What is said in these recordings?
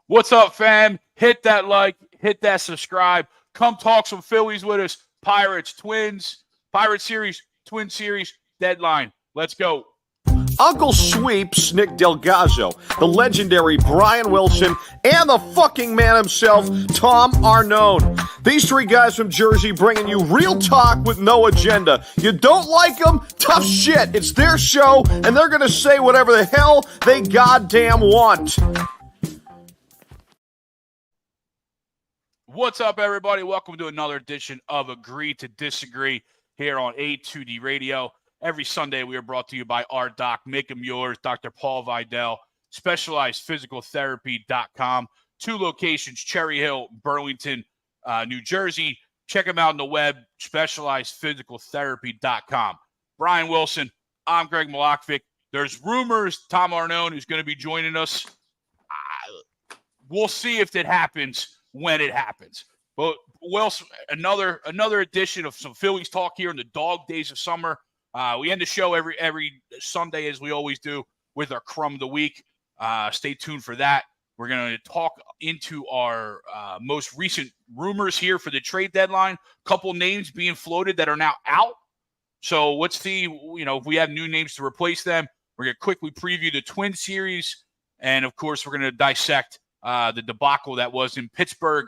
What's up, fam? Hit that like, hit that subscribe. Come talk some Phillies with us. Pirates, Twins, Pirate Series, Twin Series, deadline. Let's go. Uncle Sweeps, Nick Delgazzo, the legendary Brian Wilson, and the fucking man himself, Tom Arnone. These three guys from Jersey bringing you real talk with no agenda. You don't like them? Tough shit. It's their show, and they're going to say whatever the hell they goddamn want. What's up, everybody? Welcome to another edition of Agree to Disagree here on A2D Radio. Every Sunday, we are brought to you by our doc, Make 'em Yours, Dr. Paul Vidal, SpecializedPhysicalTherapy.com. 2 locations, Cherry Hill, Burlington, New Jersey. Check them out on the web, SpecializedPhysicalTherapy.com. Brian Wilson, I'm Greg Malachvik. There's rumors Tom Arnone is going to be joining us. We'll see if that happens when it happens. But Wilson, another edition of some Phillies talk here in the dog days of summer. We end the show every Sunday, as we always do, with our Crumb of the Week. Stay tuned for that. We're going to talk into our most recent rumors here for the trade deadline. Couple names being floated that are now out. So let's see, if we have new names to replace them. We're going to quickly preview the Twin Series. And, of course, we're going to dissect the debacle that was in Pittsburgh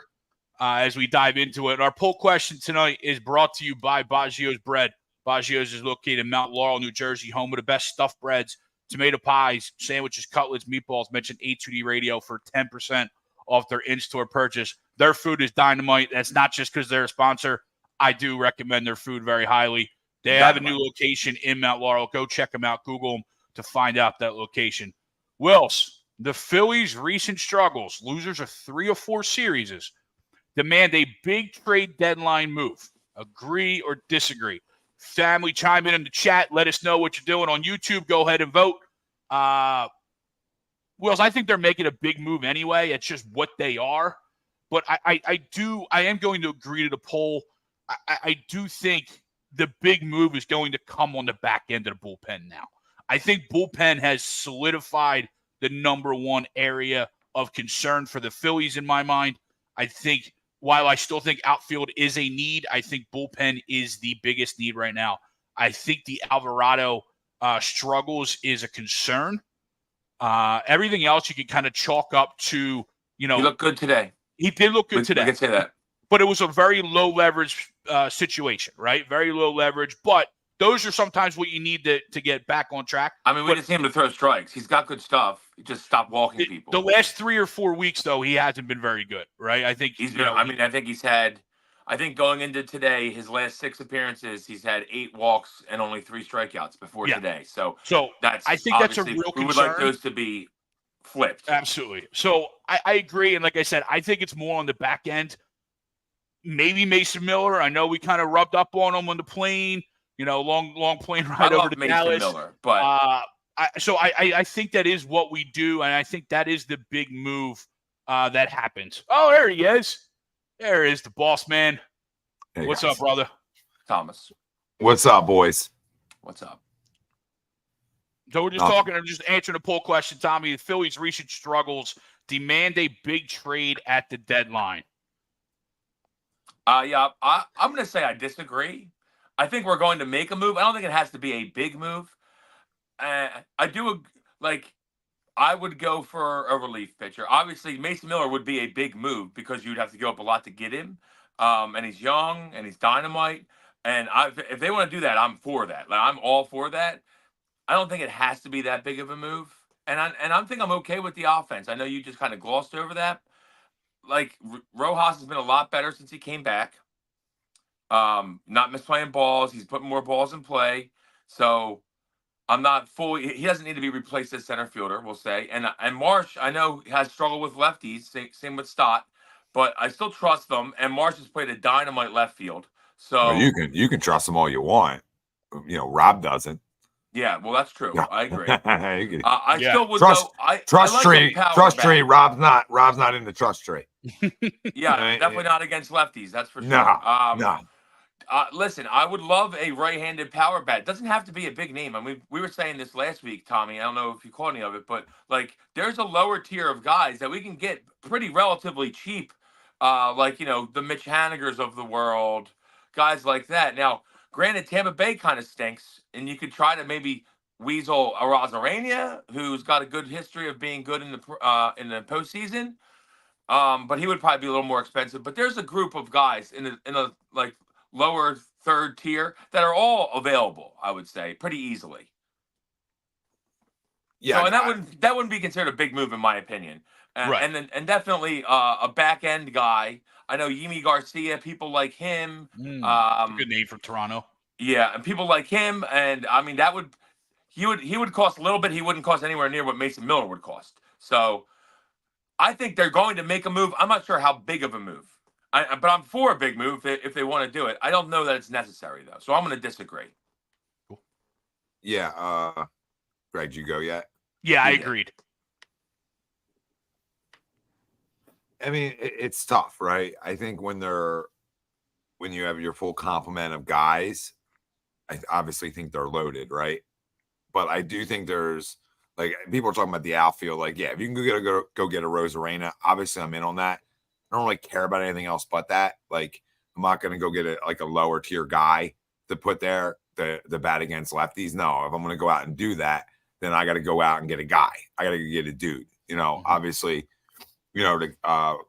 as we dive into it. And our poll question tonight is brought to you by Baggio's Bread. Baggio's is located in Mount Laurel, New Jersey, home of the best stuffed breads, tomato pies, sandwiches, cutlets, meatballs. Mention A2D Radio for 10% off their in-store purchase. Their food is dynamite. That's not just because they're a sponsor. I do recommend their food very highly. They have a new location in Mount Laurel. Go check them out. Google them to find out that location. Wills, the Phillies' recent struggles, losers of 3 or 4 series, demand a big trade deadline move. Agree or disagree? Family, chime in the chat. Let us know what you're doing on YouTube. Go ahead and vote. Wills, I think they're making a big move anyway. It's just what they are. But I am going to agree to the poll. I do think the big move is going to come on the back end of the bullpen now. I think bullpen has solidified the number one area of concern for the Phillies in my mind. I think while I still think outfield is a need, I think bullpen is the biggest need right now. I think the Alvarado struggles is a concern. Everything else you can kind of chalk up to, He looked good today. He did look good today. We can say that. But it was a very low leverage situation, right? Very low leverage. But those are sometimes what you need to get back on track. I mean, we just need him to throw strikes. He's got good stuff. He just stop walking people. The last 3 or 4 weeks, though, he hasn't been very good, right? I think he's been. I think going into today, his last 6 appearances, he's had 8 walks and only 3 strikeouts before today. So I think that's a real concern. We would like those to be flipped. Absolutely. So I agree, and like I said, I think it's more on the back end. Maybe Mason Miller. I know we kind of rubbed up on him on the plane. Long plane ride over to Dallas. Miller, but I think that is what we do, and I think that is the big move that happens. Oh, there he is. There is the boss man. Hey, what's guys. up, brother? Thomas. What's up, boys? What's up? So we're just talking. I'm just answering the poll question, Tommy. The Phillies' recent struggles demand a big trade at the deadline. I'm going to say I disagree. I think we're going to make a move. I don't think it has to be a big move. I would go for a relief pitcher. Obviously, Mason Miller would be a big move because you'd have to give up a lot to get him. And he's young and he's dynamite. And if they want to do that, I'm for that. I'm all for that. I don't think it has to be that big of a move. And I think I'm okay with the offense. I know you just kind of glossed over that. Rojas has been a lot better since he came back. Not misplaying balls. He's putting more balls in play. So I'm not fully. He doesn't need to be replaced as center fielder, we'll say. And Marsh, I know, has struggled with lefties. Same with Stott, but I still trust them. And Marsh has played a dynamite left field. So you can trust them all you want. Rob doesn't. Yeah, well, that's true. Yeah. I agree. I still would trust. go. Trust I like tree. Trust tree. Rob's not in the trust tree. Yeah, definitely not against lefties. That's for sure. No. Listen, I would love a right-handed power bat. It doesn't have to be a big name. I mean, we were saying this last week, Tommy. I don't know if you caught any of it, but there's a lower tier of guys that we can get pretty relatively cheap, like, the Mitch Hanigers of the world, guys like that. Now, granted, Tampa Bay kind of stinks, and you could try to maybe weasel a Rosarania, who's got a good history of being good in the postseason. But he would probably be a little more expensive. But there's a group of guys in a like lower third tier that are all available, I would say, pretty easily. Yeah, So, and that wouldn't be considered a big move in my opinion. Right. And definitely a back end guy. I know Yimi Garcia, people like him. Good name from Toronto. Yeah, and people like him, and I mean he would cost a little bit. He wouldn't cost anywhere near what Mason Miller would cost. So I think they're going to make a move. I'm not sure how big of a move, but I'm for a big move if they want to do it. I don't know that it's necessary though, so I'm going to disagree. Cool. Yeah, Greg, did you go yet? Yeah, I agreed. I mean, it's tough, right? I think when you have your full complement of guys, I obviously think they're loaded, right? But I do think there's like people are talking about the outfield. Like, yeah, if you can go get a Rosarena, obviously I'm in on that. I don't really care about anything else but that. Like, I'm not going to go get a lower tier guy to put there the bat against lefties. No, if I'm going to go out and do that, then I got to go out and get a guy. I got to get a dude. Obviously,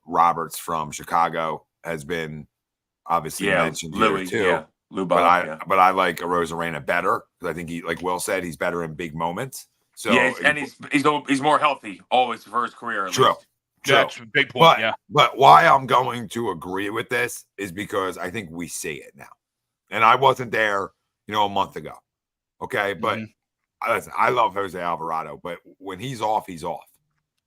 Roberts from Chicago has been obviously mentioned Louis, here too. Yeah. Lou But Bob, but I like Rosarena better because I think he, like Will said, he's better in big moments. So yeah, he's more healthy always for his career. At true. least. That's a big point. But why I'm going to agree with this is because I think we see it now, and I wasn't there, a month ago. Okay, but listen, I love Jose Alvarado, but when he's off, he's off,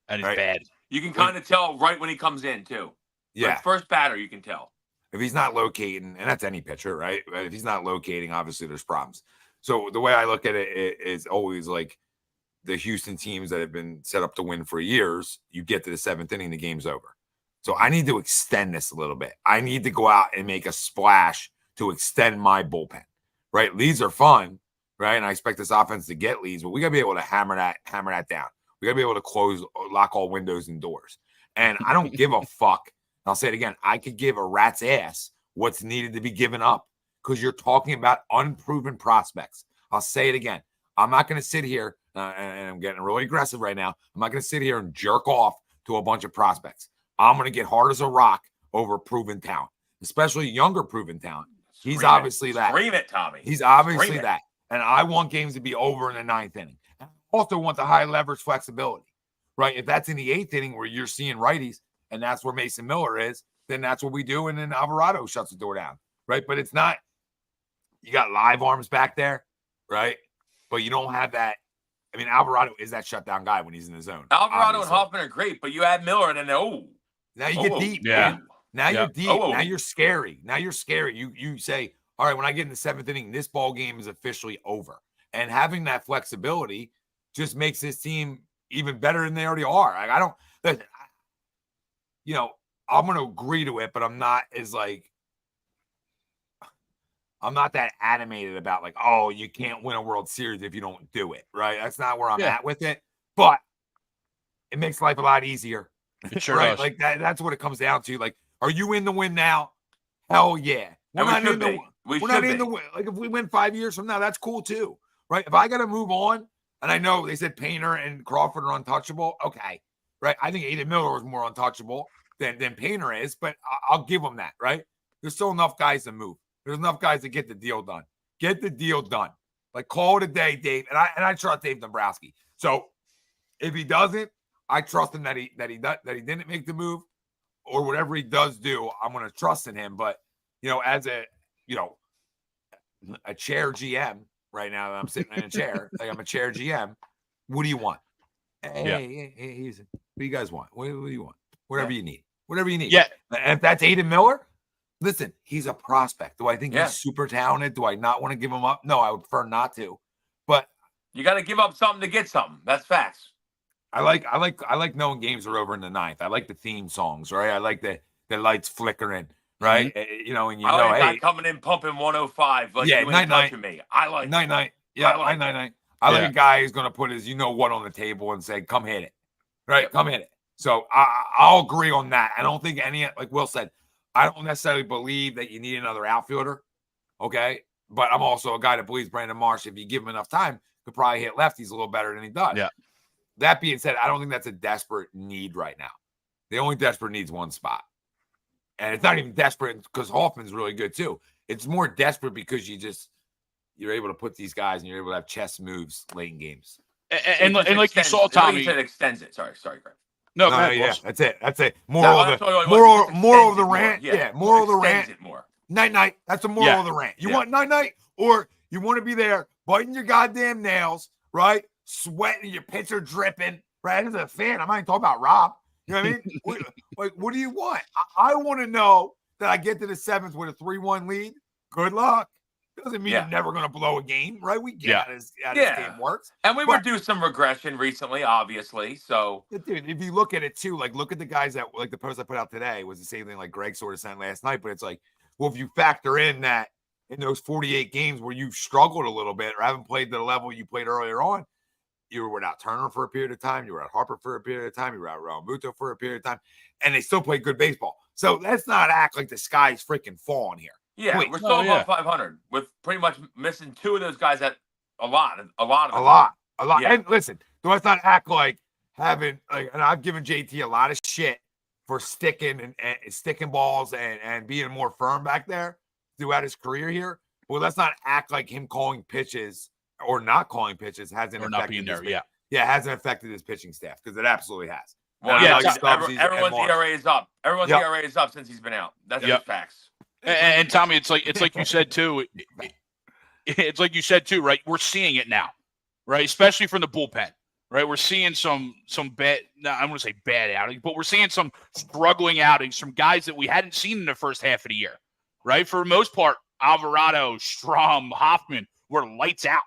and it's bad. You can kind of tell right when he comes in too. Yeah, like first batter, you can tell. If he's not locating, and that's any pitcher, right? But if he's not locating, obviously there's problems. So the way I look at it is always like the Houston teams that have been set up to win for years. You get to the seventh inning, the game's over. So I need to extend this a little bit. I need to go out and make a splash to extend my bullpen, right? Leads are fun, right? And I expect this offense to get leads, but we got to be able to hammer that down. We got to be able to lock all windows and doors. And I don't give a fuck. I'll say it again. I could give a rat's ass what's needed to be given up because you're talking about unproven prospects. I'll say it again. I'm not going to sit here, and I'm getting really aggressive right now. I'm not going to sit here and jerk off to a bunch of prospects. I'm going to get hard as a rock over proven talent, especially younger proven talent. He's obviously that. Scream it, Tommy. He's obviously that. And I want games to be over in the ninth inning. I also want the high leverage flexibility, right? If that's in the eighth inning where you're seeing righties, and that's where Mason Miller is, then that's what we do. And then Alvarado shuts the door down, right? But it's not, you got live arms back there, right? But you don't have that. I mean, Alvarado is that shutdown guy when he's in the zone. Alvarado and Hoffman are great, but you add Miller and then, now you get deep. Yeah. Now you're deep. Now you're scary. Now you're scary. You say, all right, when I get in the seventh inning, this ball game is officially over. And having that flexibility just makes this team even better than they already are. Like, I don't, listen, I'm going to agree to it, but I'm not that animated about like, oh, you can't win a World Series if you don't do it, right? That's not where I'm at with it, but it makes life a lot easier. It sure right? does. Like that's what it comes down to. Like, are you in the win now? Hell yeah. We're not in the win. Like if we win 5 years from now, that's cool too, right? If I got to move on, and I know they said Painter and Crawford are untouchable. Okay, right? I think Aiden Miller was more untouchable than Painter is, but I'll give them that, right? There's still enough guys to move. There's enough guys to get the deal done. Get the deal done. Like, call it a day, Dave. And I trust Dave Dombrowski. So if he doesn't, I trust him that he didn't make the move, or whatever he does do, I'm going to trust in him. But as a chair GM right now, I'm sitting in a chair, like I'm a chair GM. What do you want? Hey, what do you guys want? What do you want? Whatever you need. Whatever you need. Yeah. And if that's Aiden Miller, listen, he's a prospect. Do I think he's super talented? Do I not want to give him up? No, I would prefer not to. But you got to give up something to get something. That's facts. I like knowing games are over in the ninth. I like the theme songs, right? I like the lights flickering, right? Mm-hmm. And I like hey, coming in pumping 105. Like, you ain't touching me. I like night. Yeah, I like a guy who's gonna put his on the table and say, "Come hit it," right? Come hit it. So I'll agree on that. I don't think like Will said, I don't necessarily believe that you need another outfielder. Okay. But I'm also a guy that believes Brandon Marsh, if you give him enough time, could probably hit lefties a little better than he does. Yeah. That being said, I don't think that's a desperate need right now. The only desperate need's one spot. And it's not even desperate because Hoffman's really good too. It's more desperate because you're able to put these guys and you're able to have chess moves late in games. And like you saw, Tommy, you said extends it. Sorry, Greg. No, go ahead, yeah, Wilson. That's it. Moral of the rant. Yeah, moral of the rant. It more. Night. That's a moral of the rant. You want night, or you want to be there biting your goddamn nails, right? Sweating, your pitcher dripping, right? As a fan, I'm not even talking about Rob. You know what I mean? What do you want? I want to know that I get to the 7th with a 3-1 lead. Good luck. Doesn't mean you're never going to blow a game, right? We get how this game works. And we would do some regression recently, obviously. So, dude, if you look at it too, like look at the guys that, like the post I put out today was the same thing like Greg sort of sent last night. But it's like, well, if you factor in that in those 48 games where you've struggled a little bit or haven't played to the level you played earlier on, you were without Turner for a period of time, you were at Harper for a period of time, you were at Raul Muto for a period of time, and they still played good baseball. So let's not act like the sky's freaking falling here. Yeah, we're still above 500 with pretty much missing 2 of those guys at a lot. Yeah. And listen, let's not act like having and I've given JT a lot of shit for sticking and sticking balls and being more firm back there throughout his career here. Well, let's not act like him calling pitches or not calling pitches hasn't affected hasn't affected his pitching staff, because it absolutely has. Well, everyone's ERA is up. Everyone's ERA is up since he's been out. That's just facts. And Tommy, it's like you said too. It's like you said too, right? We're seeing it now, right? Especially from the bullpen, right? We're seeing some bad. No, I don't want to say bad outings, but we're seeing some struggling outings from guys that we hadn't seen in the first half of the year, right? For the most part, Alvarado, Strom, Hoffman were lights out,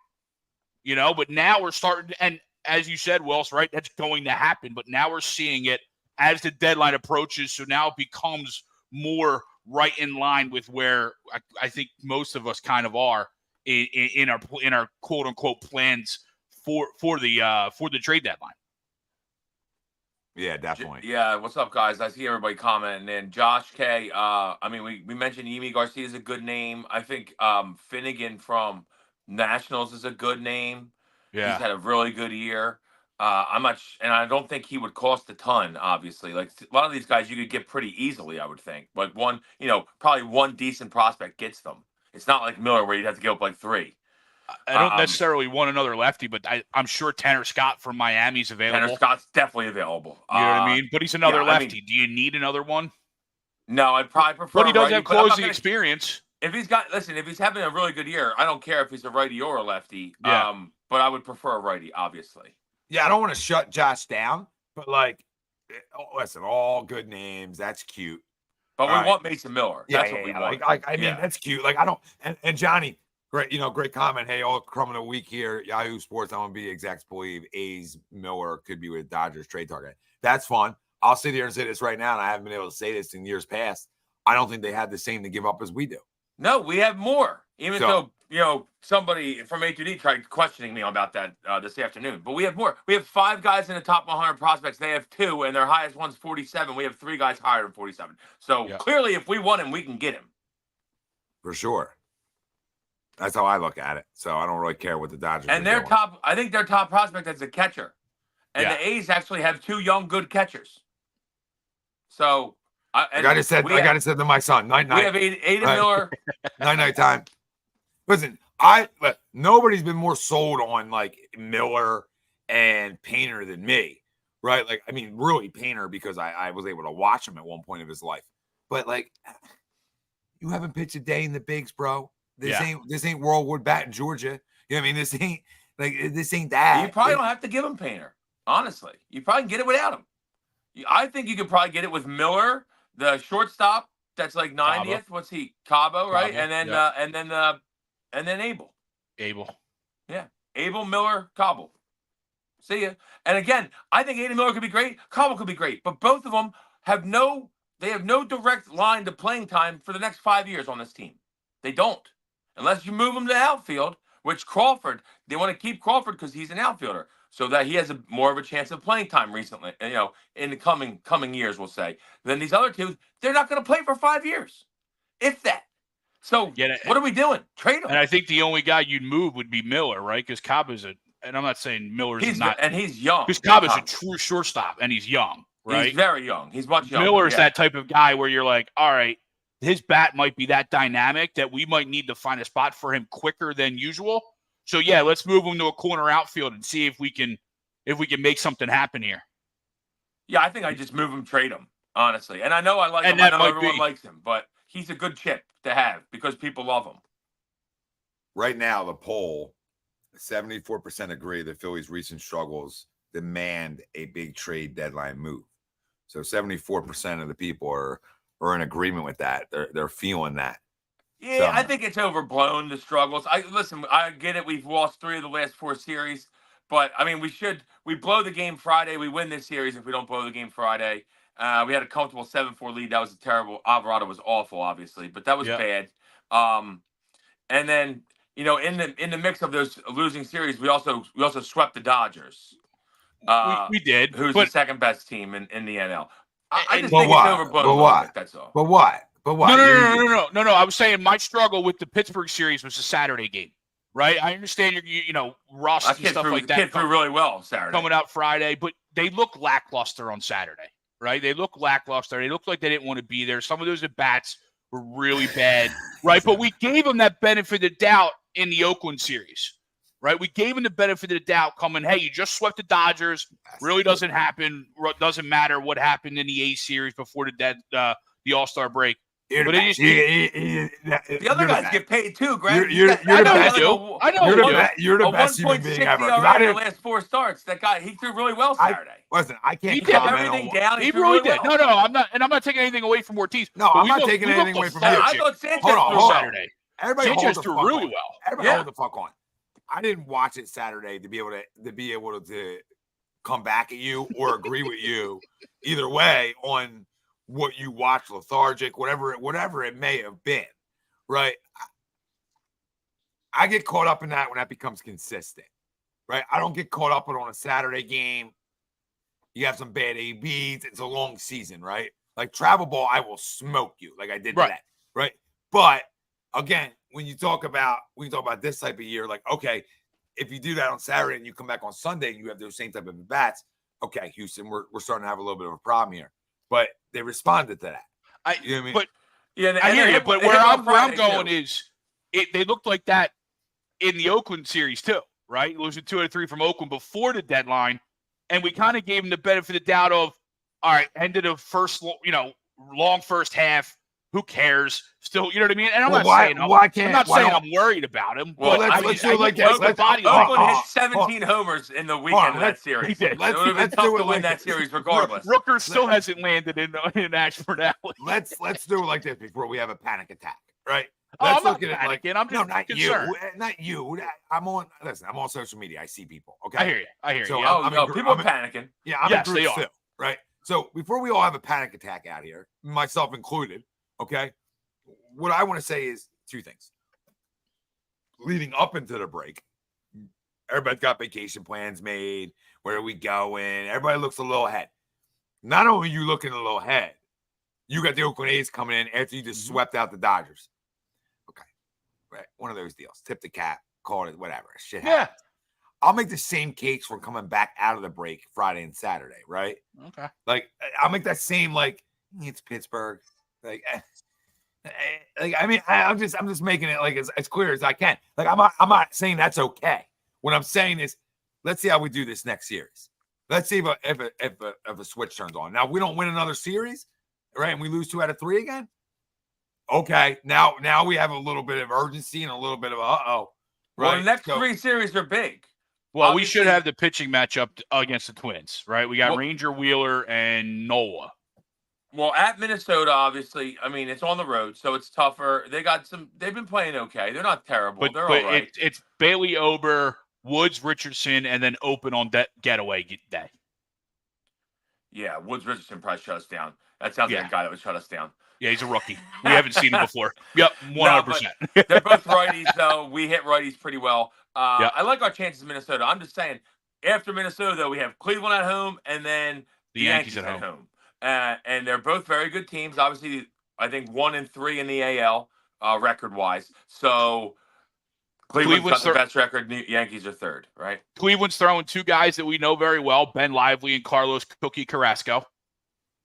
But now we're starting, and as you said, Wills, right? That's going to happen. But now we're seeing it as the deadline approaches. So now it becomes more right in line with where I think most of us kind of are in our quote unquote plans for the trade deadline. Yeah, definitely. Yeah, what's up, guys? I see everybody commenting. And Josh K. We mentioned Yimi Garcia is a good name. I think Finnegan from Nationals is a good name. Yeah, he's had a really good year. And I don't think he would cost a ton, obviously. Like a lot of these guys you could get pretty easily, I would think. But probably one decent prospect gets them. It's not like Miller where you'd have to give up like 3. I don't necessarily want another lefty, but I'm sure Tanner Scott from Miami's available. Tanner Scott's definitely available. You know what I mean? But he's another lefty. Do you need another one? No, I'd probably prefer. But he does have closing experience. If he's having a really good year, I don't care if he's a righty or a lefty. Yeah. But I would prefer a righty, obviously. Yeah, I don't want to shut Josh down, but listen, all good names. That's cute. But we want Mason Miller. That's what we want. I mean, that's cute. Like I don't. And Johnny, great comment. Hey, all Crumb of the week here. Yahoo Sports. I'm gonna be exact. Believe A's Miller could be with Dodgers trade target. That's fun. I'll sit here and say this right now, and I haven't been able to say this in years past. I don't think they have the same to give up as we do. No, we have more. Even though somebody from A2D tried questioning me about that this afternoon. But we have more. We have 5 guys in the top 100 prospects. They have 2, and their highest one's 47. We have 3 guys higher than 47. So clearly, if we want him, we can get him. For sure. That's how I look at it. So I don't really care what the Dodgers and their doing. I think their top prospect is a catcher. And the A's actually have 2 young, good catchers. So I gotta say to my son, night. We have Aiden Miller. night time. Listen, nobody's been more sold on like Miller and Painter than me, right? Like, I mean, really Painter, because I was able to watch him at one point of his life. But like, you haven't pitched a day in the bigs, bro. This ain't World Wood Bat in Georgia. You know what I mean? This ain't that. You probably don't have to give him Painter. Honestly, you probably can get it without him. I think you could probably get it with Miller, the shortstop. That's like 90th. Cabo. What's he? Cabo, right? Cabo. And then Abel. Yeah. Abel, Miller, Cabo. See ya. And again, I think Aiden Miller could be great. Cabo could be great. But both of them have no direct line to playing time for the next 5 years on this team. They don't. Unless you move them to outfield, which Crawford, they want to keep Crawford because he's an outfielder. so that he has more of a chance of playing time recently, in the coming years, we'll say. Then these other two, they're not going to play for 5 years, if that. So what are we doing? Trade him. And I think the only guy you'd move would be Miller, right? Because Cobb is and I'm not saying Miller's not, and he's young. Because Cobb is a true shortstop, and he's young, right? He's very young. He's much younger. Miller's that type of guy where you're like, all right, his bat might be that dynamic that we might need to find a spot for him quicker than usual. So yeah, let's move him to a corner outfield and see if we can make something happen here. Yeah, I think I just move him, trade him, honestly. And I know I like him. I know everyone likes him, but he's a good chip to have because people love him. Right now, the poll, 74% agree the Phillies' recent struggles demand a big trade deadline move. So 74% of the people are in agreement with that. They're feeling that. Yeah, I think it's overblown, the struggles. I get it. We've lost 3 of the last 4 series, but I mean, we blow the game Friday. We win this series if we don't blow the game Friday. We had a comfortable 7-4 lead. That was terrible. Alvarado was awful, obviously, but that was bad. And then, in the mix of those losing series, we also swept the Dodgers. We did. Who's the second best team in the NL. I just think it's overblown a little bit, that's all. But what? No. I was saying my struggle with the Pittsburgh series was the Saturday game, right? I understand Ross and stuff like that. Kid threw really well Saturday. Coming out Friday, but they look lackluster on Saturday, right? They look lackluster. They look like they didn't want to be there. Some of those at-bats were really bad, right? But we gave them that benefit of the doubt in the Oakland series, right? We gave them the benefit of the doubt coming, hey, you just swept the Dodgers. Really doesn't happen. Doesn't matter what happened in the A series before the All-Star break. The other guys get paid too, Greg. You're the best. I know. You're the best human being ever. The last 4 starts, that guy, he threw really well Saturday. I can't. He did everything down. He really did. Well. No, I'm not taking anything away from Ortiz. No, I'm not taking anything away from you. I thought Sanchez threw Saturday. Everybody Sanchez threw really well. Everybody hold the fuck on. I didn't watch it Saturday to be able to come back at you or agree with you either way on what you watch, lethargic, whatever it may have been, right? I get caught up in that when that becomes consistent, right? I don't get caught up on a Saturday game. You have some bad ABs. It's a long season, right? Like travel ball, I will smoke you like I did today, right? But again, when you talk about this type of year, like, okay, if you do that on Saturday and you come back on Sunday and you have those same type of bats, okay, Houston, we're starting to have a little bit of a problem here. But they responded to that. You know what I mean? But yeah, I hear you. But where I'm going is, they looked like that in the Oakland series too, right? Losing 2 out of 3 from Oakland before the deadline, and we kind of gave them the benefit of the doubt of, all right, end of the first, long first half. Who cares? Still, you know what I mean? And I'm not saying I'm worried about him. Well, let's do it like this. Oakland hit 17 homers in the weekend of that series. He did. It would have been tough to win that series regardless. Rooker still hasn't landed in Ashford Alley. Let's do it like this before we have a panic attack, right? I'm not panicking. I'm just not concerned. Not you. I'm on social media. I see people. Okay, I hear you. So people are panicking. Yeah, I'm in groups too, right? So before we all have a panic attack out here, myself included. Okay, what I want to say is 2 things. Leading up into the break, everybody's got vacation plans made. Where are we going? Everybody looks a little ahead. Not only are you looking a little ahead, you got the Oakland A's coming in after you just swept out the Dodgers. Okay, right, one of those deals. Tip the cap, call it whatever. Shit happens. I'll make the same case for coming back out of the break Friday and Saturday, right? Okay. Like I'll make that same it's Pittsburgh. I'm just making it like as clear as I can. Like I'm not saying that's okay. What I'm saying is, let's see how we do this next series. Let's see if a switch turns on. Now we don't win another series, right? And we lose 2 out of 3 again. Okay, now we have a little bit of urgency and a little bit of right. Well, the next 3 series are big. Well, obviously, we should have the pitching matchup against the Twins, right? We got Ranger, Wheeler, and Nola. Well, at Minnesota, obviously, I mean, it's on the road, so it's tougher. They've been playing okay. They're not terrible. They're all right. It's Bailey Ober, Woods, Richardson, and then open on getaway day. Yeah, Woods, Richardson probably shut us down. That sounds like a guy that would shut us down. Yeah, he's a rookie. We haven't seen him before. Yep, 100%. They're both righties, though. We hit righties pretty well. I like our chances in Minnesota. I'm just saying, after Minnesota, though, we have Cleveland at home and then The Yankees at home. And they're both very good teams. Obviously, I think 1-3 in the AL record-wise. So Cleveland's got the best record. Yankees are third, right? Cleveland's throwing two guys that we know very well, Ben Lively and Carlos Cookie Carrasco.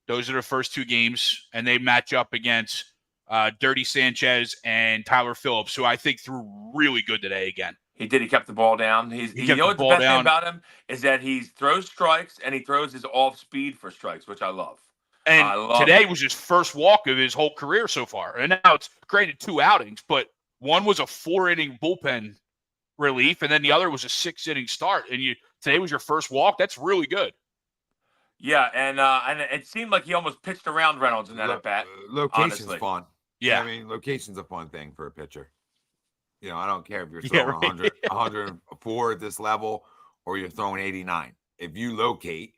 Those are the first two games, and they match up against Dirty Sanchez and Tyler Phillips, who I think threw really good today again. He did. He kept the ball down. You know what the best thing about him is that he throws strikes and he throws his off speed for strikes, which I love. And today was his first walk of his whole career so far. And now it's granted 2 outings, but one was a 4-inning bullpen relief, and then the other was a 6-inning start. And today was your first walk. That's really good. Yeah, and it seemed like he almost pitched around Reynolds in that at bat. Location's fun. Yeah, I mean, location's a fun thing for a pitcher. You know, I don't care if you're throwing 104 at this level or you're throwing 89. If you locate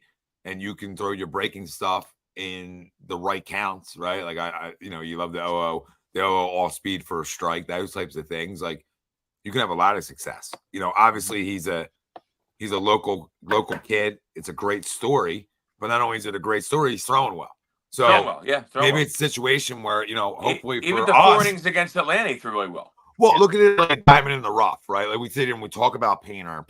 and you can throw your breaking stuff in the right counts, right? Like you love the OO off speed for a strike, those types of things. Like you can have a lot of success. You know, obviously he's a local kid. It's a great story, but not only is it a great story, he's throwing well. So maybe it's a situation where, you know, hopefully even for the us, 4 innings against Atlanta, he threw really well. Well, look at it like diamond in the rough, right? Like we sit here and we talk about Painter,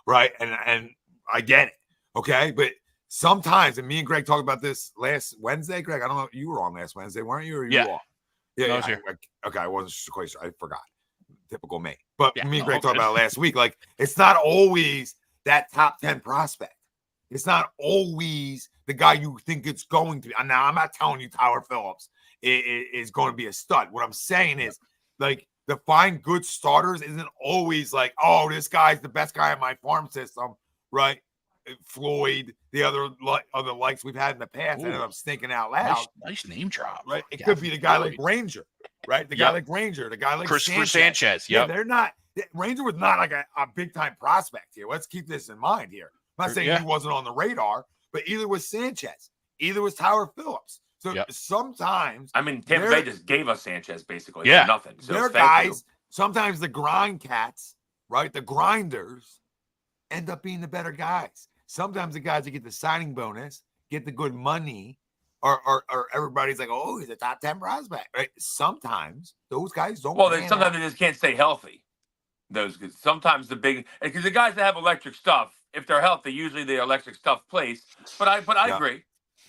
right? And I get it, okay? But sometimes, and me and Greg talked about this last Wednesday. Greg, I don't know, you were on last Wednesday, weren't you? Or you were off? Yeah, I was here. Okay, I wasn't quite sure. I forgot. Typical me. But me and Greg talked about it last week. Like, it's not always that top 10 prospect. It's not always the guy you think it's going to be. Now, I'm not telling you Tyler Phillips is going to be a stud. What I'm saying is, like, to find good starters isn't always like, oh, this guy's the best guy in my farm system, right? Floyd, the other likes we've had in the past, ended up stinking out loud. Nice name drop. Right? It could be the guy like Ranger, right? The guy like Ranger, the guy like Christopher Sanchez. Yeah, they're not. Ranger was not like a big time prospect here. Let's keep this in mind here. I'm not saying he wasn't on the radar, but either was Sanchez, either was Tyler Phillips. So sometimes, I mean, Tampa Bay just gave us Sanchez basically for nothing. So they're guys. Sometimes the grind cats, right? The grinders end up being the better guys. Sometimes the guys that get the signing bonus, get the good money, or everybody's like, oh, he's a top 10 prospect, right? Sometimes those guys don't. Well, sometimes they just can't stay healthy. Sometimes because the guys that have electric stuff, if they're healthy, usually the electric stuff plays. But I agree.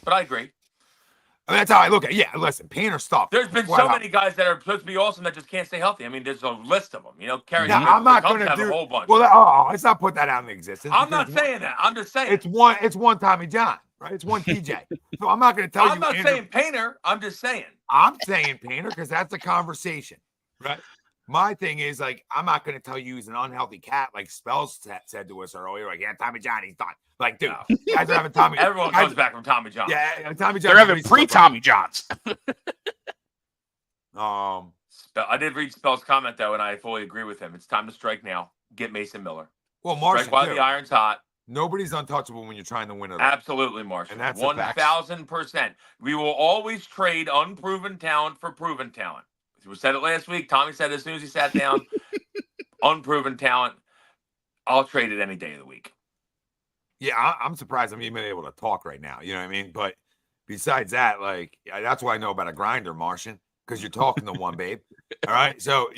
I mean, that's how I look at it. Yeah, listen, Painter stuff. There's been so many guys that are supposed to be awesome that just can't stay healthy. I mean, there's a list of them. You know, I'm not going to do a whole bunch. Well, let's not put that out in existence. I'm not saying that. I'm just saying it's one Tommy John, right? It's one TJ. So I'm not going to tell you. I'm not saying Painter. I'm just saying. I'm saying Painter because that's a conversation, right? My thing is, like, I'm not going to tell you he's an unhealthy cat, like Spells said to us earlier. Like, yeah, Tommy John, he's done. Like, dude, guys are having Tommy. Everyone comes back from Tommy John. Yeah, Tommy John. They're having pre-Tommy Johns. I did read Spell's comment though, and I fully agree with him. It's time to strike now. Get Mason Miller. Well, Martian, strike while the iron's hot. Nobody's untouchable when you're trying to win it. Absolutely, Martian. And that's 1,000%. We will always trade unproven talent for proven talent. We said it last week. Tommy said it as soon as he sat down. Unproven talent. I'll trade it any day of the week. Yeah, I'm surprised I'm even able to talk right now. You know what I mean? But besides that, like, that's why I know about a grinder, Martian, because you're talking to one, babe. All right. So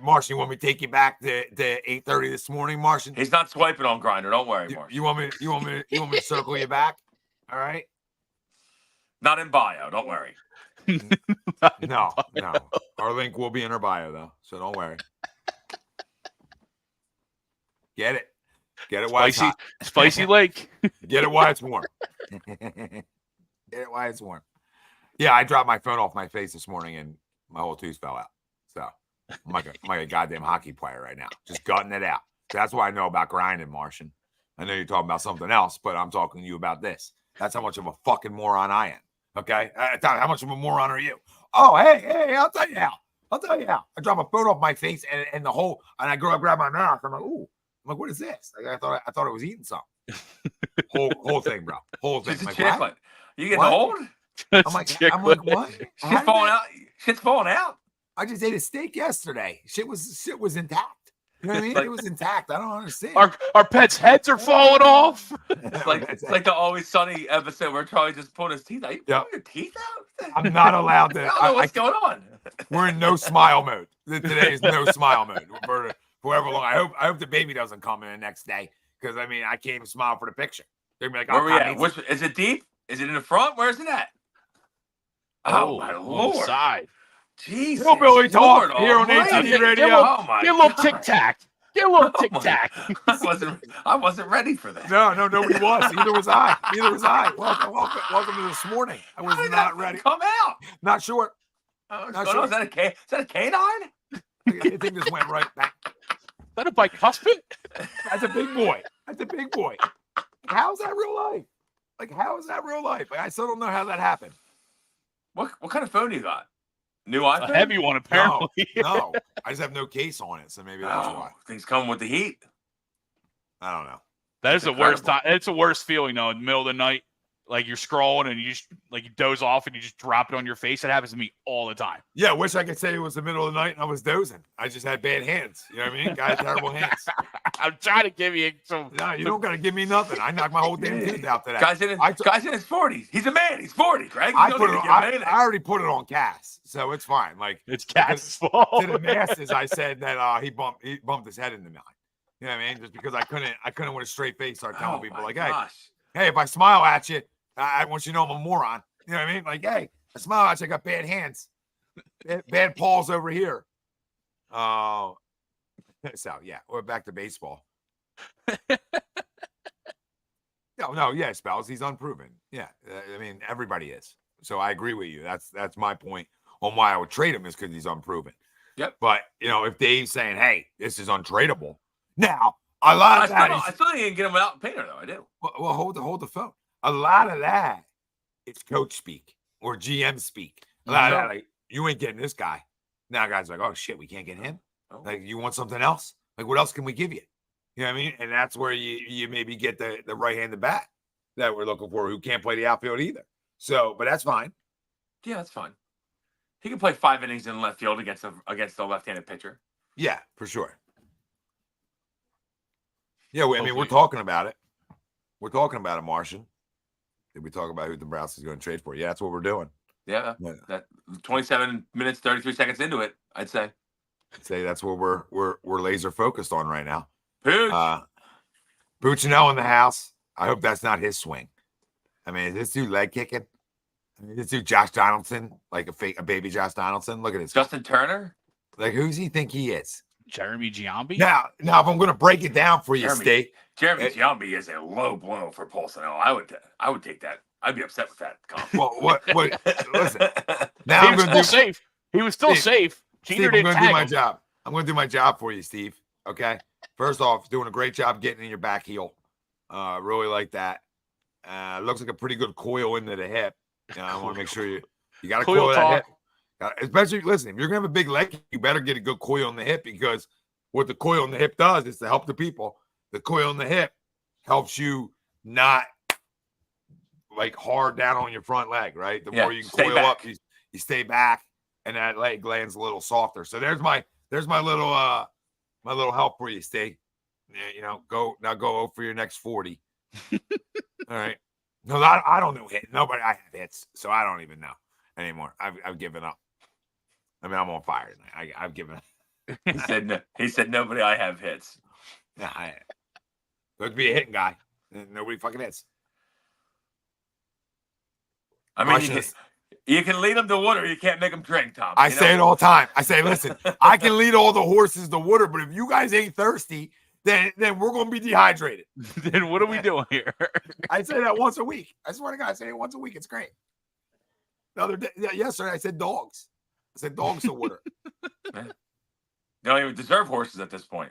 Martian, you want me to take you back to 8:30 this morning, Martian? He's not swiping on grinder. Don't worry, Martian. You want me to circle you back? All right. Not in bio. Don't worry. No. Our link will be in her bio, though, so don't worry. Get it while it's hot. Spicy lake. Get it while it's warm. Get it while it's warm. Yeah, I dropped my phone off my face this morning, and my whole tooth fell out. So I'm like a goddamn hockey player right now, just gutting it out. That's why I know about grinding, Martian. I know you're talking about something else, but I'm talking to you about this. That's how much of a fucking moron I am. Okay? How much of a moron are you? Oh, hey, I'll tell you how. I dropped my phone off my face and I grab my mouth. I'm like, ooh. I'm like, what is this? Like, I thought it was eating something. whole thing, bro. Whole thing. It's like, chocolate. what? You getting old? I'm like, what? Shit's falling out. I just ate a steak yesterday. Shit was intact. You know what I mean? Like- it was intact. I don't understand. Our pets' heads are falling off. It's like the Always Sunny episode where Charlie just pulled his teeth out. You Yeah. pull your teeth out? I'm not allowed to. I don't know what's going on. We're in no smile mode. Today is no smile mode for however long. I hope the baby doesn't come in the next day because I mean I can't even smile for the picture. They're gonna be like, Where we at? Which, is it deep? Is it in the front? Where's it at? Oh, my Lord. Side. Jesus. Hillbilly talk Lord here on almighty. ATV Radio. Oh my Get a little God. tic tac. Get a little Oh tic my tac. I wasn't ready for that. No, nobody was. Neither was I. Welcome to this morning. I was How did not that ready. come out? Not sure. Oh, what's Not going on? Is that a canine? The thing just went right back. Is that a bicuspid? That's a big boy. That's a big boy. How's that real life? Like, how is that real life? Like, I still don't know how that happened. What kind of phone do you got? New iPhone? A heavy one, apparently. No, I just have no case on it, so maybe that's Oh, why. things come with the heat. I don't know. That is the worst time. Incredible. It's the worst feeling, though, in the middle of the night. Like you're scrolling and you just like you doze off and you just drop it on your face. It happens to me all the time. Yeah, I wish I could say it was the middle of the night and I was dozing. I just had bad hands. You know what I mean? Got terrible hands. I'm trying to give you some. No, you don't got to give me nothing. I knocked my whole damn tooth out today. Guy's in his 40s. He's a man. He's 40, Greg. You I don't put need it. to On, give him anything. I already put it on Cass, so it's fine. Like It's Cat's fault. to the masses, I said that he bumped his head into mine. You know what I mean? Just because I couldn't with a straight face start telling people my like, gosh. hey, if I smile at you, I want you to know I'm a moron. You know what I mean? Like, hey, I smile at you, I got bad hands, bad paws over here. So yeah, we're back to baseball. Yeah, Spells, he's unproven. Yeah, I mean everybody is. So I agree with you. That's my point on why I would trade him is because he's unproven. Yep. But if Dave's saying, hey, this is untradeable, now a lot of that I still didn't get him without Painter, though. I do. well, hold the phone. A lot of that is coach speak or GM speak. A lot of that, like, you ain't getting this guy. Now guys are like, oh shit, we can't get him. Oh. Like, you want something else? Like, what else can we give you? You know what I mean? And that's where you maybe get the right-handed bat that we're looking for, who can't play the outfield either. So, but that's fine. Yeah, that's fine. He can play 5 innings in left field against the left-handed pitcher. Yeah, for sure. Yeah, I mean, we're Hopefully. talking about it. We're talking about it, Martian. Did we talk about who Dombrowski's going to trade for? Yeah, that's what we're doing. Yeah, Yeah. that 27 minutes, 33 seconds into it, I'd say. Say that's what we're laser focused on right now. Pooch. Puccinello in the house. I hope that's not his swing. I mean, is this dude leg kicking? I mean, this dude Josh Donaldson, like a baby Josh Donaldson. Look at this. Justin Turner. Like, who's he think he is? Jeremy Giambi. Now, if I'm going to break it down for you, Jeremy Steve. Giambi is a low blow for Pulcinello. I would take that. I'd be upset with that. Well, what? Listen. Now He I'm was going to still do. safe. He was still Steve, safe. Steve, Jeter I'm didn't going to do tag my him. job. I'm going to do my job for you, Steve. Okay. First off, doing a great job getting in your back heel. Really like that. Looks like a pretty good coil into the hip. I want to make sure you got to Coil coil that talk. hip. Especially, listen, if you're going to have a big leg, you better get a good coil in the hip, because what the coil in the hip does is to help the people. The coil in the hip helps you not like hard down on your front leg, right? The more you can stay coil back. up, you stay back, and that leg lands a little softer. So there's my little help for you, Steve. Yeah, go for your next 40. All right. No, I don't know hit. Nobody. I have hits, so I don't even know anymore. I've given up. I mean, I'm on fire tonight. I've given up. He said nobody I have hits. Yeah, let's be a hitting guy. Nobody fucking hits. I mean, you can lead them to water. You can't make them drink, Tom. I say it all the time. I say, listen, I can lead all the horses to water, but if you guys ain't thirsty, then we're going to be dehydrated. Then what are we doing here? I say that once a week. I swear to God, I say it once a week. It's great. The other day, yesterday, I said dogs. I said dogs to water. They don't even deserve horses at this point.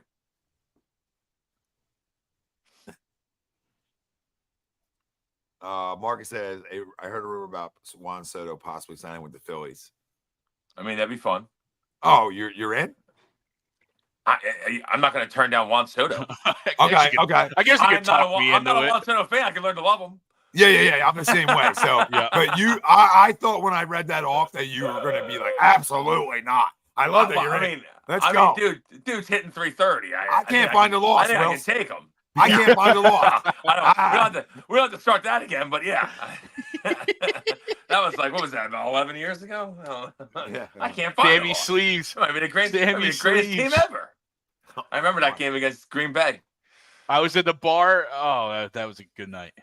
Marcus says, I heard a rumor about Juan Soto possibly signing with the Phillies. I mean, that'd be fun. Oh, you're in? I'm not going to turn down Juan Soto. Okay. I guess you I'm could talk me not into a it. Juan Soto fan. I can learn to love him. Yeah. I'm the same way. So, Yeah. but I thought when I read that off that you were going to be like, absolutely not. I love that you're I in. mean, Let's go. Dude's hitting 330. I can't find the loss, I think I can Wills. take him. I can't find the loss. We don't have to start that again, but yeah. That was like, what was that, about 11 years ago? Yeah. I can't find Sammy the loss. Sleeves. I mean, the greatest Sleeves. team ever. I remember that game against Green Bay. I was at the bar. Oh, that was a good night.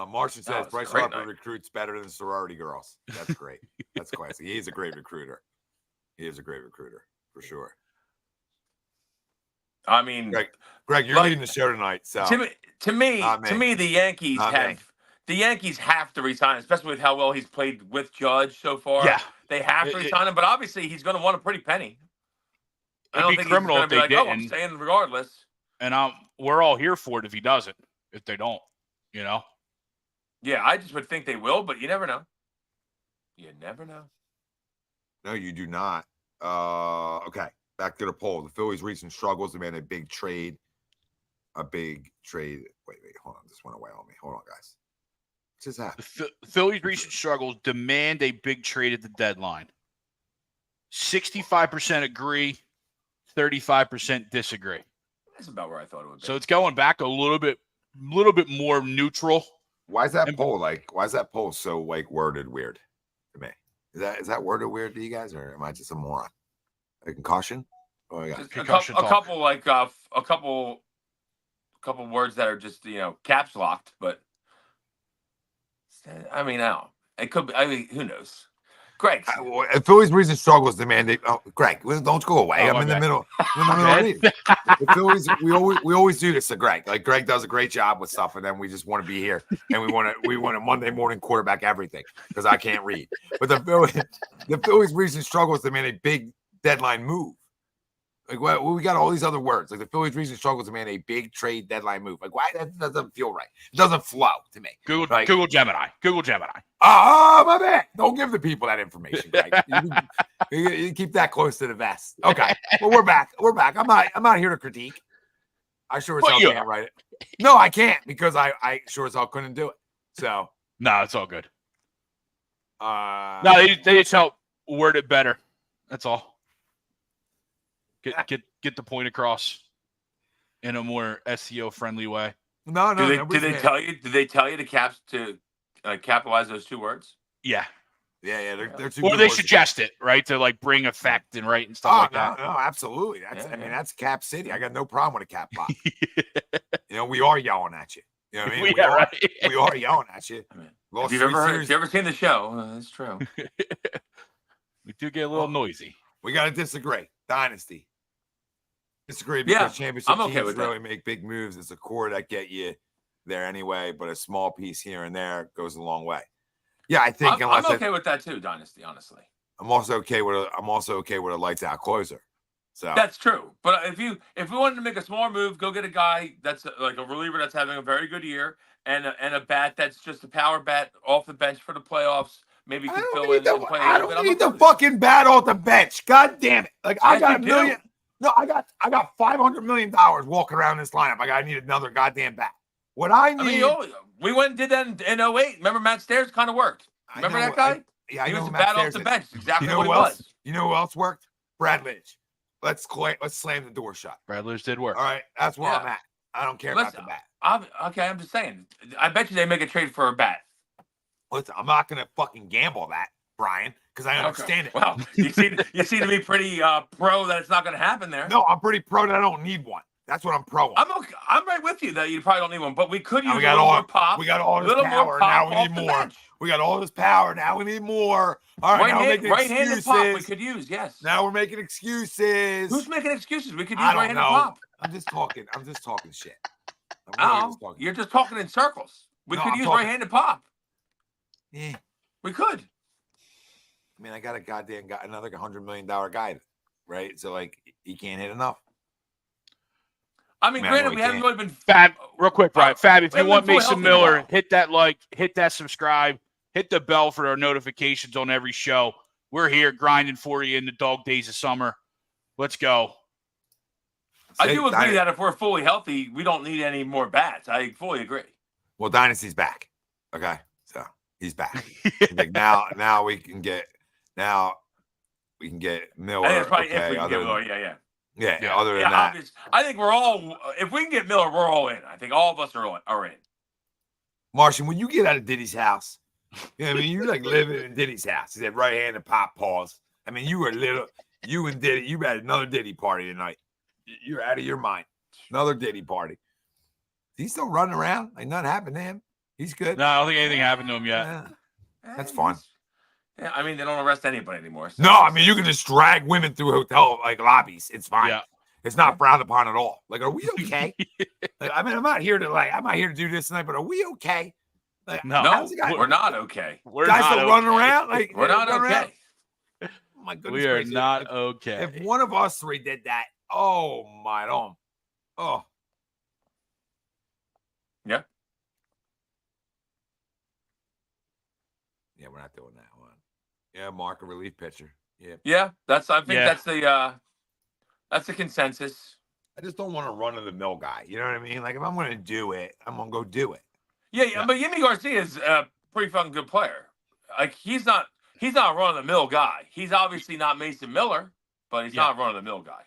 Martian says was Bryce a great Harper night. recruits better than sorority girls. That's great. That's classic. He's a great recruiter. He is a great recruiter for sure. I mean, Greg, you're leading the show tonight. So to me, the Yankees have to resign, especially with how well he's played with Judge so far. Yeah. They have to resign him, but obviously he's going to want a pretty penny. I don't think he's criminal going to if be they like, didn't. I'm staying regardless. And we're all here for it if he doesn't. If they don't, you know. Yeah, I just would think they will, but you never know. You never know. no, you do not. Okay, back to the poll. The Phillies' recent struggles demand a big trade. Wait, hold on. This went away on me. Hold on, guys. What's this happening? The Phillies' recent struggles demand a big trade at the deadline. 65% agree, 35% disagree. That's about where I thought it would be. So it's going back a little bit more neutral. Why is that poll so like worded weird to me? Is that worded weird to you guys, or am I just a moron? A concussion? Oh yeah. Concussion a talk. couple words that are just caps locked, but I mean, it could be. I mean, who knows? Greg, Phillies' recent struggles demand. Greg, don't go away. I'm in the middle. The Phillies, we always do this to Greg. Like Greg does a great job with stuff, and then we just want to be here, and we want a Monday morning quarterback everything because I can't read. But the Phillies' recent struggles demand a big deadline move. Like we got all these other words. Like the Phillies' recent struggles demand a big trade deadline move. Like why that doesn't feel right. It doesn't flow to me. Google Gemini. Google Gemini. Oh, my man. Don't give the people that information, Greg. You keep that close to the vest. Okay. Well, we're back. I'm not here to critique. I sure as hell can't write it. No, I can't because I sure as hell couldn't do it. So No, it's all good. No, they just help word it better. That's all. Get the point across in a more SEO friendly way. No. Did they tell you? Did they tell you to capitalize those two words? Yeah. Yeah. They're two. Or they suggest it, right? To like bring effect and write and stuff like that. No, absolutely. I mean, that's Cap City. I got no problem with a cap pop. We are yelling at you. You know what I mean? Right. We are yelling at you. I mean, have you ever seen the show? That's true. We do get a little noisy. We got to disagree. Dynasty. Disagree because championship I'm okay teams with really that. make big moves. It's a core that get you there anyway, but a small piece here and there goes a long way. Yeah, I think I'm okay with that too, Dynasty. Honestly, I'm also okay with a lights out closer. So that's true. But if we wanted to make a smaller move, go get a guy that's like a reliever that's having a very good year and a bat that's just a power bat off the bench for the playoffs. Maybe you can fill in and play. I don't need the fucking bat off the bench. God damn it! Like I got a million. No, I got $500 million walking around this lineup. I need another goddamn bat. What I need. We went and did that in 2008. Remember Matt Stairs kind of worked. Remember that guy? Yeah, he was a bat off the bench. Exactly what he was. You know who else worked? Brad Lidge. Let's slam the door shut. Brad Lidge did work. All right, that's where I'm at. I don't care about the bat. I'm just saying. I bet you they make a trade for a bat. Listen, I'm not gonna fucking gamble that, Brian, because I understand it. Well, you seem to be pretty pro that it's not going to happen there. No, I'm pretty pro that I don't need one. That's what I'm pro on. I'm right with you that you probably don't need one, but we could use more pop. We got all this power. Now we need more. We got all this power. Now we need more. All right, now we're making excuses. Pop we could use, yes. Now we're making excuses. Who's making excuses? We could use right-handed pop. I'm just talking shit. You're just talking in circles. We could use right-handed pop. Yeah. We could. I mean, I got another $100 million guy, right? So like, he can't hit enough. I mean, granted, we haven't really been Fab. Real quick, Brian. Fab, if you want Mason Miller, hit that like, hit that subscribe, hit the bell for our notifications on every show. We're here grinding for you in the dog days of summer. Let's go. I do agree that if we're fully healthy, we don't need any more bats. I fully agree. Well, Dynasty's back. Okay, so he's back. Like now we can get now. we can get I Miller. think that's probably if Okay, we can get other Miller. than, Yeah. other than that, I think we're all. If we can get Miller, we're all in. I think all of us are in. Martian, when you get out of Diddy's house, you know what I mean, you're like living in Diddy's house. He's at right-handed pop paws. I mean, you and Diddy, you had another Diddy party tonight. You're out of your mind. Another Diddy party. He's still running around. Like nothing happened to him. He's good. No, I don't think anything happened to him yet. Yeah. That's fine. Yeah, I mean, they don't arrest anybody anymore. So No, I mean, you can just drag women through hotel lobbies. It's fine. Yeah. It's not frowned upon at all. Like, are we okay? I mean, I'm not here to do this tonight, but are we okay? Like, No, we're not okay. We're guys not still running okay. around? Like, We're not running okay. around? Oh my goodness We are gracious. not okay. If one of us three did that, oh my God. Oh. Yeah. Yeah, we're not doing that one. Yeah, Mark, a relief pitcher. Yeah. Yeah, that's the consensus. I just don't want to run of the mill guy. You know what I mean? Like if I'm going to do it, I'm going to go do it. Yeah, but Yimi Garcia is a pretty fucking good player. Like he's not a run of the mill guy. He's obviously not Mason Miller, but he's not a run of the mill guy.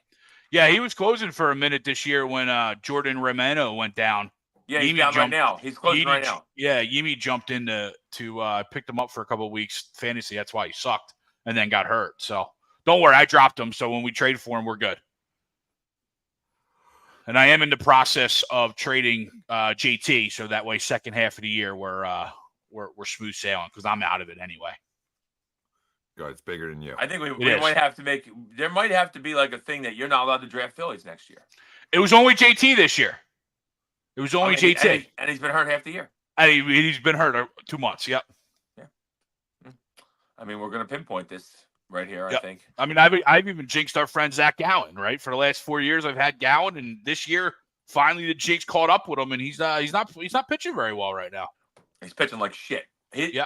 Yeah, he was closing for a minute this year when Jordan Romano went down. Yeah, he's down right now. He's closing right now. Yeah, Yimi jumped in to pick him up for a couple of weeks fantasy. That's why he sucked and then got hurt. So don't worry, I dropped him. So when we trade for him, we're good. And I am in the process of trading JT, so that way second half of the year we're smooth sailing because I'm out of it anyway. God, it's bigger than you. I think we might have to there might have to be like a thing that you're not allowed to draft Phillies next year. It was only JT this year. It was only JT. And he's been hurt half the year. And he's been hurt 2 months. Yep. Yeah. I mean, we're going to pinpoint this right here, yep. I think. I mean, I've even jinxed our friend Zach Gallen, right? For the last 4 years, I've had Gallen, and this year, finally, the jinx caught up with him, and he's not pitching very well right now. He's pitching like shit. He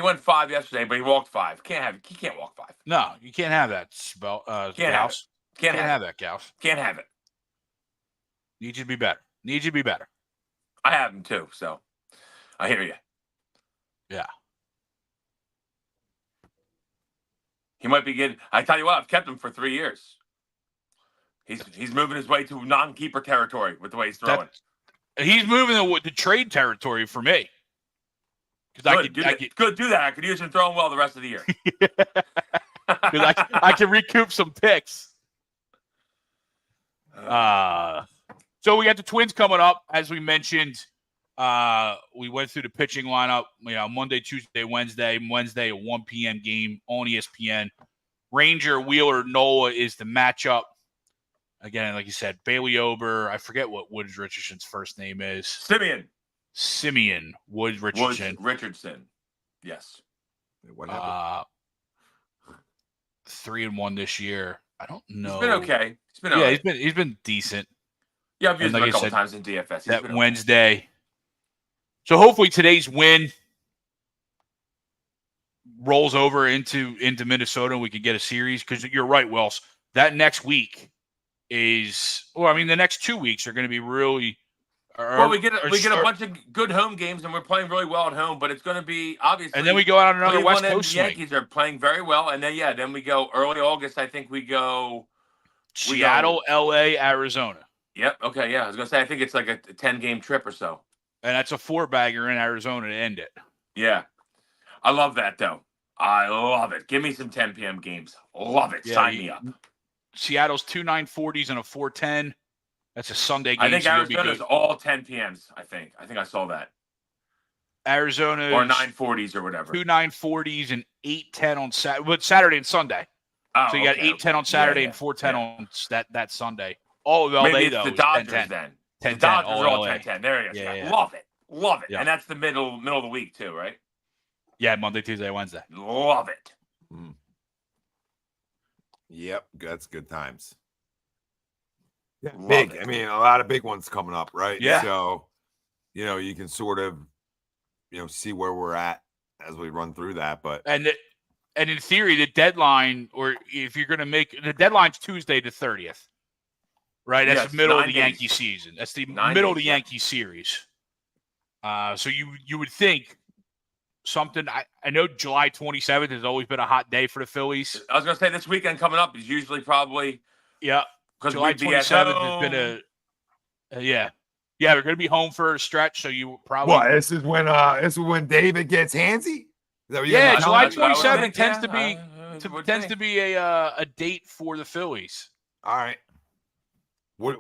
went 5 yesterday, but he walked 5. He can't walk 5. No, you can't have that, Gauss. Can't have that, Gauss. Can't have it. Need you to be better. I have him too, so I hear you. Yeah. He might be good. I tell you what, I've kept him for 3 years. He's moving his way to non-keeper territory with the way he's throwing. He's moving the trade territory for me. Good, do that. I could use him throwing well the rest of the year. Because I can recoup some picks. So we got the Twins coming up, as we mentioned. We went through the pitching lineup. Monday, Tuesday, Wednesday. Wednesday, a 1 p.m. game on ESPN. Ranger, Wheeler, Nola is the matchup. Again, like you said, Bailey Ober. I forget what Woods Richardson's first name is. Simeon Woods Richardson. Richardson. Yes. What happened? 3-1 this year. I don't know. He's been okay. He's been decent. Yeah, I've used him a couple times in DFS. That Wednesday. So hopefully today's win rolls over into Minnesota and we can get a series. Because you're right, Wells. That next week the next 2 weeks are going to be really. We get a bunch of good home games, and we're playing really well at home. But it's going to be obviously. And then we go out on another West Coast swing. Yankees are playing very well, and then we go early August. I think we go Seattle, LA, Arizona. Yep. Okay. Yeah, I was going to say I think it's like a 10-game trip or so. And that's a 4-bagger in Arizona to end it. Yeah, I love that though. I love it. Give me some 10 p.m. games. Love it. Sign me up. Seattle's 2 940s and a 410. That's a Sunday game. I think Arizona's all 10 p.m.s. I think I saw that. Arizona or 940s or whatever. 2 940s and 810 on Saturday and Sunday. Oh, so you got 810 on Saturday and 410 on that Sunday. All of LA Maybe it's though. The Dodgers then. 10-10. The Dodgers are all 10-10. There it is. Yeah. Love it. Yeah. And that's the middle of the week too, right? Yeah, Monday, Tuesday, Wednesday. Love it. Mm. Yep, that's good times. Yeah, big. I mean, a lot of big ones coming up, right? Yeah. So, you can sort of, see where we're at as we run through that. But and in theory, the deadline, or if you're going to make the deadline's Tuesday the 30th, right? That's the middle of the Yankee season. That's the middle of the Yankee series. So you would think something. I know July 27th has always been a hot day for the Phillies. I was gonna say this weekend coming up is usually probably Yeah, because July we'd be at 27th home. has been yeah. We're gonna be home for a stretch, so you probably What? This is when David gets handsy. Is that what you're yeah. gonna tell July me? 27th tends would tends think. to be a date for the Phillies. All right. What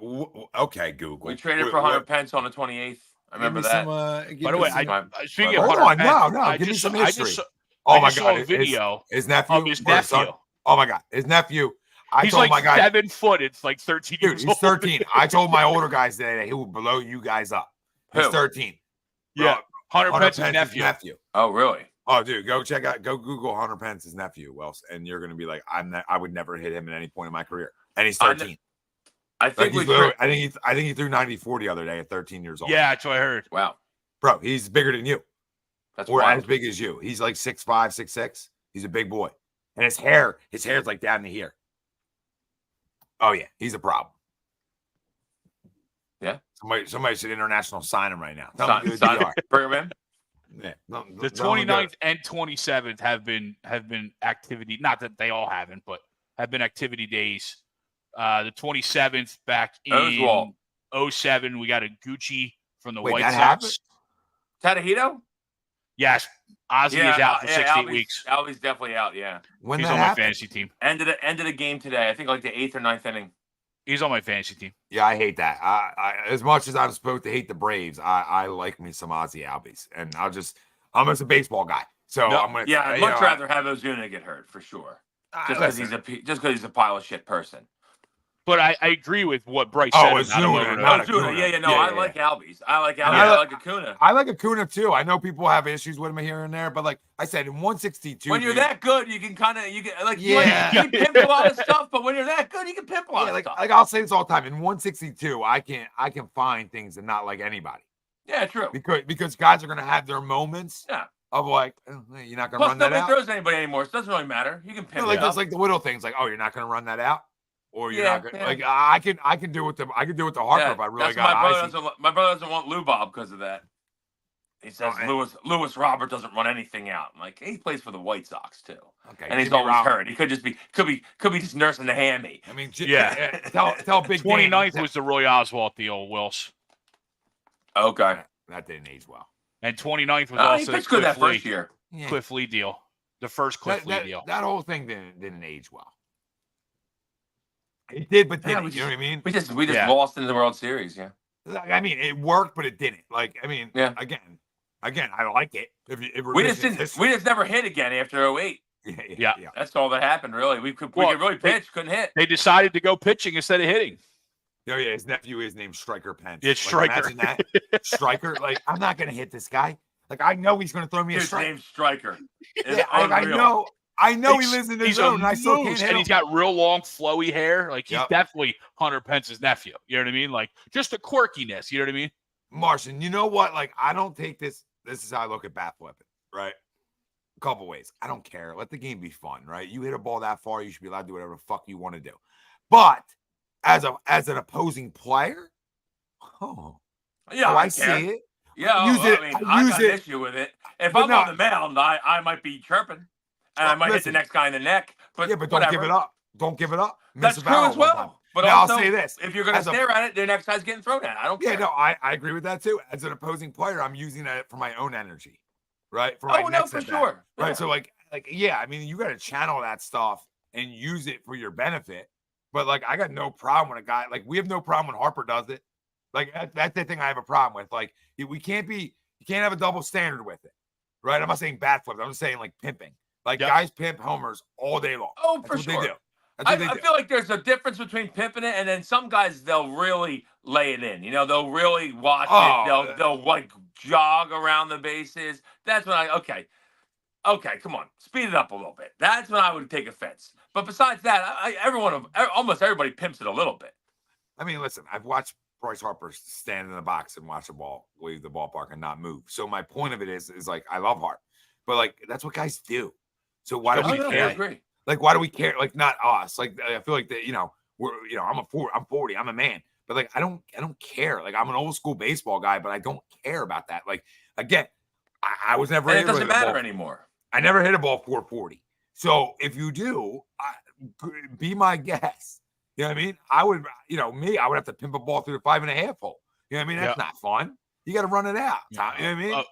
okay, Google. We traded for Hunter Pence on the 28th. I remember that. By the way, speaking of Hold Hunter on, Pence, give me some I history. just Oh my saw God! a video his nephew, of his or son? nephew. Oh my God, his nephew. I He's told like my guy, 7 foot. It's like 13 dude, years he's old. 13. I told my older guys today that he will blow you guys up. He's Who? 13. Yeah, Hunter Pence's Pence's nephew. Oh, really? Oh, dude, go Google Hunter Pence's nephew, Wells, and you're gonna be like, I would never hit him at any point in my career, and he's 13. I think I think he threw 94 the other day at 13 years old. Yeah, that's what I heard. Wow, bro, he's bigger than you. that's Or wild. as big as you. He's like 6'5", 6'6". He's a big boy, and his hair's like down to here. Oh yeah, he's a problem. Yeah, somebody should international sign him right now. Tell him Sign who you are. Bring him in. Yeah, The 29th and 27th have been activity. Not that they all haven't, but have been activity days. The 27th back in Oswald. 07, we got a Gucci from the Wait, White that Sox. happened? Tadahito? Yes, Ozzie is out for 6 to 8 weeks. Albie's definitely out. Yeah, When He's that on my happened? fantasy team. end of the game today. I think like the 8th or 9th inning. He's on my fantasy team. Yeah, I hate that. I as much as I'm supposed to hate the Braves, I like me some Ozzie Albies, and I'm just a baseball guy, so No, I'm gonna. Yeah, I'd much rather have Ozuna get hurt for sure. Just because he's a pile of shit person. But I agree with what Bryce Oh, said. about Ozuna, him. not Ozuna, Acuna. no, Yeah, I yeah, like yeah. Albies. I like Albies. And I like Acuna. I like Acuna too. I know people have issues with him here and there, but like I said, in 162, When you're dude, that good, you can Yeah. you pimp a lot of stuff. But when you're that good, you can pimp a lot of like stuff. I'll say this all the time. In 162, I can find things and not like anybody Yeah, true. because guys are gonna have their moments. Yeah. Of like, you're not gonna Plus, run that nobody out. throws anybody anymore, so it doesn't really matter. You can pimp Like it that's up. like the little things, like, oh, you're not gonna run that out, or you're Yeah, not gonna yeah. like I can do it with the Harper if I really that's got my brother doesn't want Lou Bob because of that. He says Oh, Lewis Robert doesn't run anything out. I'm like, he plays for the White Sox too, Okay, and he's Jimmy always Rollins. hurt. He could be just nursing the hammy. I mean, Yeah. tell Big 29th Dan, was the Roy Oswalt deal, Wills. Okay, that didn't age well. And 29th was he also the pitched good that Cliff first Lee, year. Yeah. Cliff Lee deal. The first Cliff Lee deal. That whole thing didn't age well. It did, but didn't. we You know what I mean? We just Yeah. lost in the World Series. Yeah, I mean, it worked, but it didn't. Like, I mean, Yeah. again, I like it. If we just never hit again after 08. Yeah. That's all that happened. Really, we could really pitch, couldn't hit. They decided to go pitching instead of hitting. Oh yeah, his nephew is named Striker Pence. It's Like, Striker. imagine that. Striker. Like, I'm not gonna hit this guy. Like, I know he's gonna throw me a His strike. name's Striker. It's Yeah, like, unreal. I know he lives in the He's zone, a and I still can't moose, hit and him. he's got real long, flowy hair. Like he's Yep. definitely Hunter Pence's nephew. You know what I mean? Like just a quirkiness. You know what I mean? Martian, you know what? Like, I don't take this. This is how I look at bat flipping, right? A couple ways. I don't care. Let the game be fun, right? You hit a ball that far, you should be allowed to do whatever the fuck you want to do. But as an opposing player, Yeah, I care. see it. Yeah, Use it. I mean, I I use got it. an issue with it. If But I'm no. on the mound, I might be chirping, and I might hit the Listen. next guy in the neck. But Yeah, but don't whatever. give it up. Don't give it up. That's Miss a true barrel as one time. well. But Now, also, I'll say this. if you're going to As a- stare at it, the next guy's getting thrown at. I don't care. Yeah, no, I agree with that too. As an opposing player, I'm using that for my own energy, right? For my Oh, no, next for at bat. sure. Right. Yeah. So like, yeah, I mean, you got to channel that stuff and use it for your benefit. But like, I got no problem when a guy, like, we have no problem when Harper does it. Like, that's the thing I have a problem with. Like, you can't have a double standard with it, right? I'm not saying bat flips. I'm just saying like pimping. Like, Yep. guys pimp homers all day long. Oh, That's for what sure. they do. That's what they I do. feel like there's a difference between pimping it and then some guys, they'll really lay it in. They'll really watch it. They'll like jog around the bases. That's when okay, come on, speed it up a little bit. That's when I would take offense. But besides that, almost everybody pimps it a little bit. I mean, listen, I've watched Bryce Harper stand in the box and watch a ball leave the ballpark and not move. So my point of it is like, I love Hart, but like, that's what guys do. So why do we I care? agree. Like, why do we care? Like, not us. Like, I feel like that, I'm 40, I'm a man, but like, I don't care. Like, I'm an old school baseball guy, but I don't care about that. Like, again, I was never. And it able to doesn't hit a matter ball. anymore. I never hit a ball 440. So if you do, be my guest. You know what I mean? I would, I would have to pimp a ball through the 5.5 hole. You know what I mean? That's not fun. You got to run it out. You know what I mean?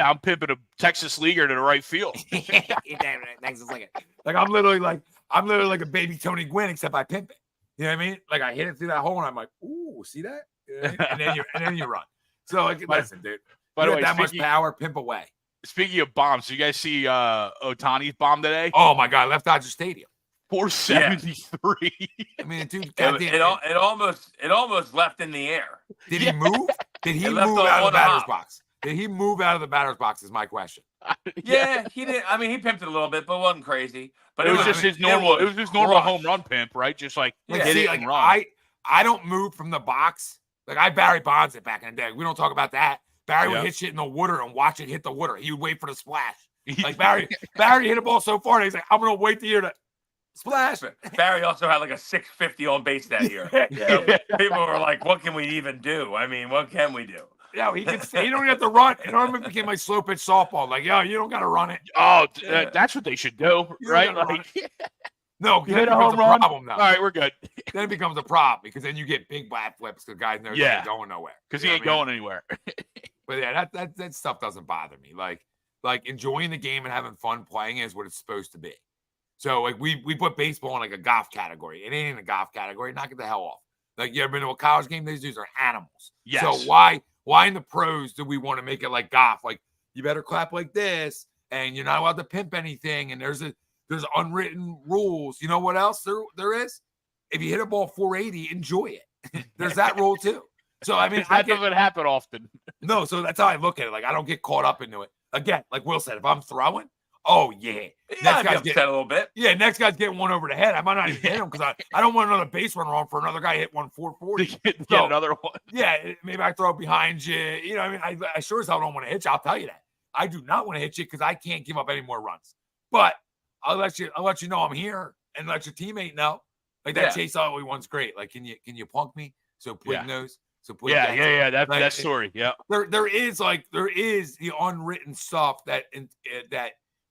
I'm pimping a Texas leaguer to the right field. Texas leaguer. Like I'm literally like a baby Tony Gwynn, except I pimp it. You know what I mean? Like I hit it through that hole, and I'm like, ooh, see that? You know what I mean? And then you run. So like, listen, dude. By the way, that much power, pimp away. Speaking of bombs, you guys see Ohtani's bomb today? Oh my God, left Dodger Stadium. 473. I mean, dude, it almost left in the air. Did he move? Did he move out of the batter's box? Did he move out of the batter's box? Is my question. Yeah, he did. I mean, he pimped it a little bit, but it wasn't crazy. But it was just his normal. It was his normal home run pimp, right? Just like hit it and run. I don't move from the box. Like I Barry Bonds it back in the day. We don't talk about that. Barry would hit shit in the water and watch it hit the water. He would wait for the splash. Like Barry hit a ball so far, and he's like, I'm gonna wait to hear the splash. Barry also had like a 650 on base that year. People were like, what can we even do? I mean, what can we do? Yeah, he don't even have to run. It almost became like slow pitch softball. Like, yo, you don't got to run it. Oh, that's what they should do, right? Like, no, you hit a home run. Problem, though. All right, we're good. Then it becomes a problem because then you get big bat flips because guys know he ain't going nowhere. Because he ain't going anywhere. But yeah, that stuff doesn't bother me. Like enjoying the game and having fun playing is what it's supposed to be. So like we put baseball in like a golf category. It ain't in a golf category. Knock it the hell off. Like you ever been to a college game? These dudes are animals. Yes. So why in the pros do we want to make it like golf? Like you better clap like this, and you're not allowed to pimp anything. And there's unwritten rules. You know what else there is? If you hit a ball 480, enjoy it. There's that rule too. So I mean, that doesn't happen often. No, so that's how I look at it. Like I don't get caught up into it. Again, like Will said, if I'm throwing, oh yeah, next guy's getting a little bit. Yeah, next guy's getting one over the head. I might not even hit him because I don't want another base runner on for another guy hit 440. Get another one. Yeah, maybe I throw it behind you. You know, I mean, I sure as hell don't want to hit you. I'll tell you that. I do not want to hit you because I can't give up any more runs. But I'll let you know I'm here and let your teammate know. Like that Chase Utley one's great. Like, can you punk me? So Puig knows. So Puig that story. Yeah. There is the unwritten stuff that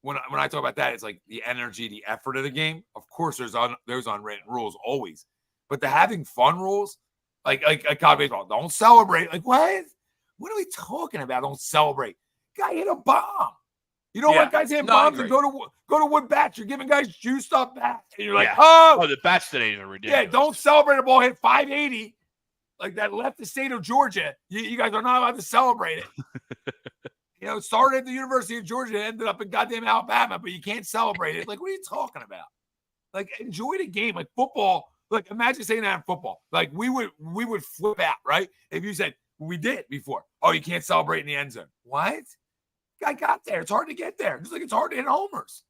when I talk about that, it's like the energy, the effort of the game. Of course, there's unwritten rules always, but the having fun rules, like college baseball, don't celebrate. Like what? What are we talking about? Don't celebrate. Guy hit a bomb. You don't want guys hitting bombs and go to wood bats. You're giving guys juiced up bats, and you're like, the bats today are ridiculous. Yeah, don't celebrate a ball hit 580. Like that left the state of Georgia. You guys are not allowed to celebrate it. It started at the University of Georgia, ended up in goddamn Alabama, but you can't celebrate it. Like, what are you talking about? Like, enjoy the game. Like football. Like, imagine saying that in football. Like, we would flip out, right? If you said we did before. Oh, you can't celebrate in the end zone. What? Guy got there. It's hard to get there. Just like it's hard to hit homers.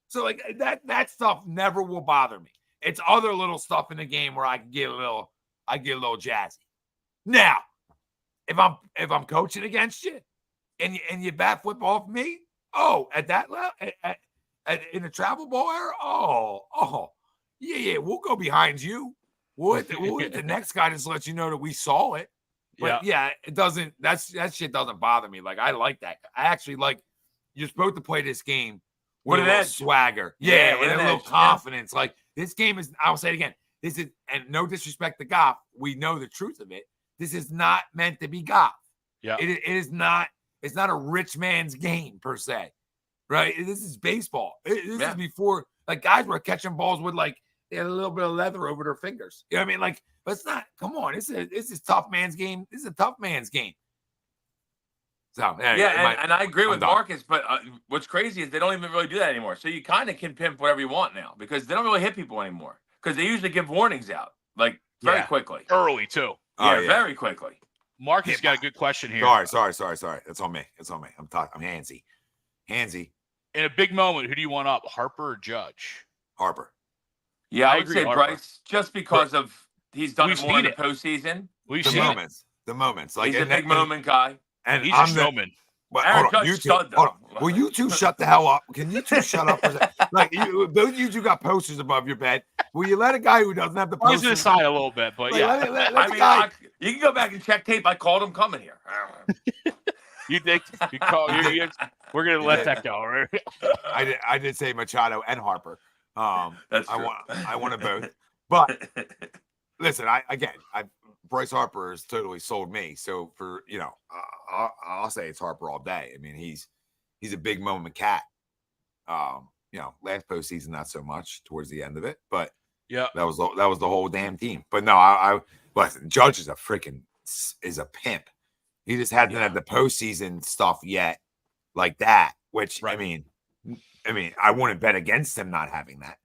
So like that stuff never will bother me. It's other little stuff in the game where I get a little jazzy. Now, if I'm coaching against you and you bat flip off me, at that level, in the travel ball era, yeah, we'll go behind you. We'll hit the next guy just to let you know that we saw it. But it doesn't. That shit doesn't bother me. Like I like that. I actually like. You're supposed to play this game with a little swagger, with a little confidence. Like this game is. I'll say it again. This is, and no disrespect to golf. We know the truth of it. This is not meant to be golf. Yeah, it is not. It's not a rich man's game per se, right? This is baseball. This is before like guys were catching balls with like they had a little bit of leather over their fingers. You know what I mean? Like, but it's not. Come on, this is tough man's game. This is a tough man's game. So and I agree with Marcus. But what's crazy is they don't even really do that anymore. So you kind of can pimp whatever you want now because they don't really hit people anymore because they usually give warnings out like very quickly, early too. Very quickly. Marcus got a good question here. Sorry. That's on me. I'm handsy. In a big moment, who do you want up, Harper or Judge? Harper. Yeah, I would say Harper. Bryce, just because of he's done it more in the postseason. The moments. Like he's a big moment guy. And he's a showman. Aaron Judge stud, though. Will you two shut the hell up? Can you two shut up? Like both of you two got posters above your bed. Will you let a guy who doesn't have the posters? He's aside a little bit, but you can go back and check tape. I called him coming here. You think you call? We're gonna let that go, right? I did say Machado and Harper. That's I true. wanted both. But listen, Bryce Harper has totally sold me. So for I'll say it's Harper all day. I mean, he's a big moment cat. Last postseason not so much towards the end of it, but yeah, that was the whole damn team. But no, listen, Judge is a pimp. He just hasn't had the postseason stuff yet, like that. Which right. I mean, I wouldn't bet against him not having that.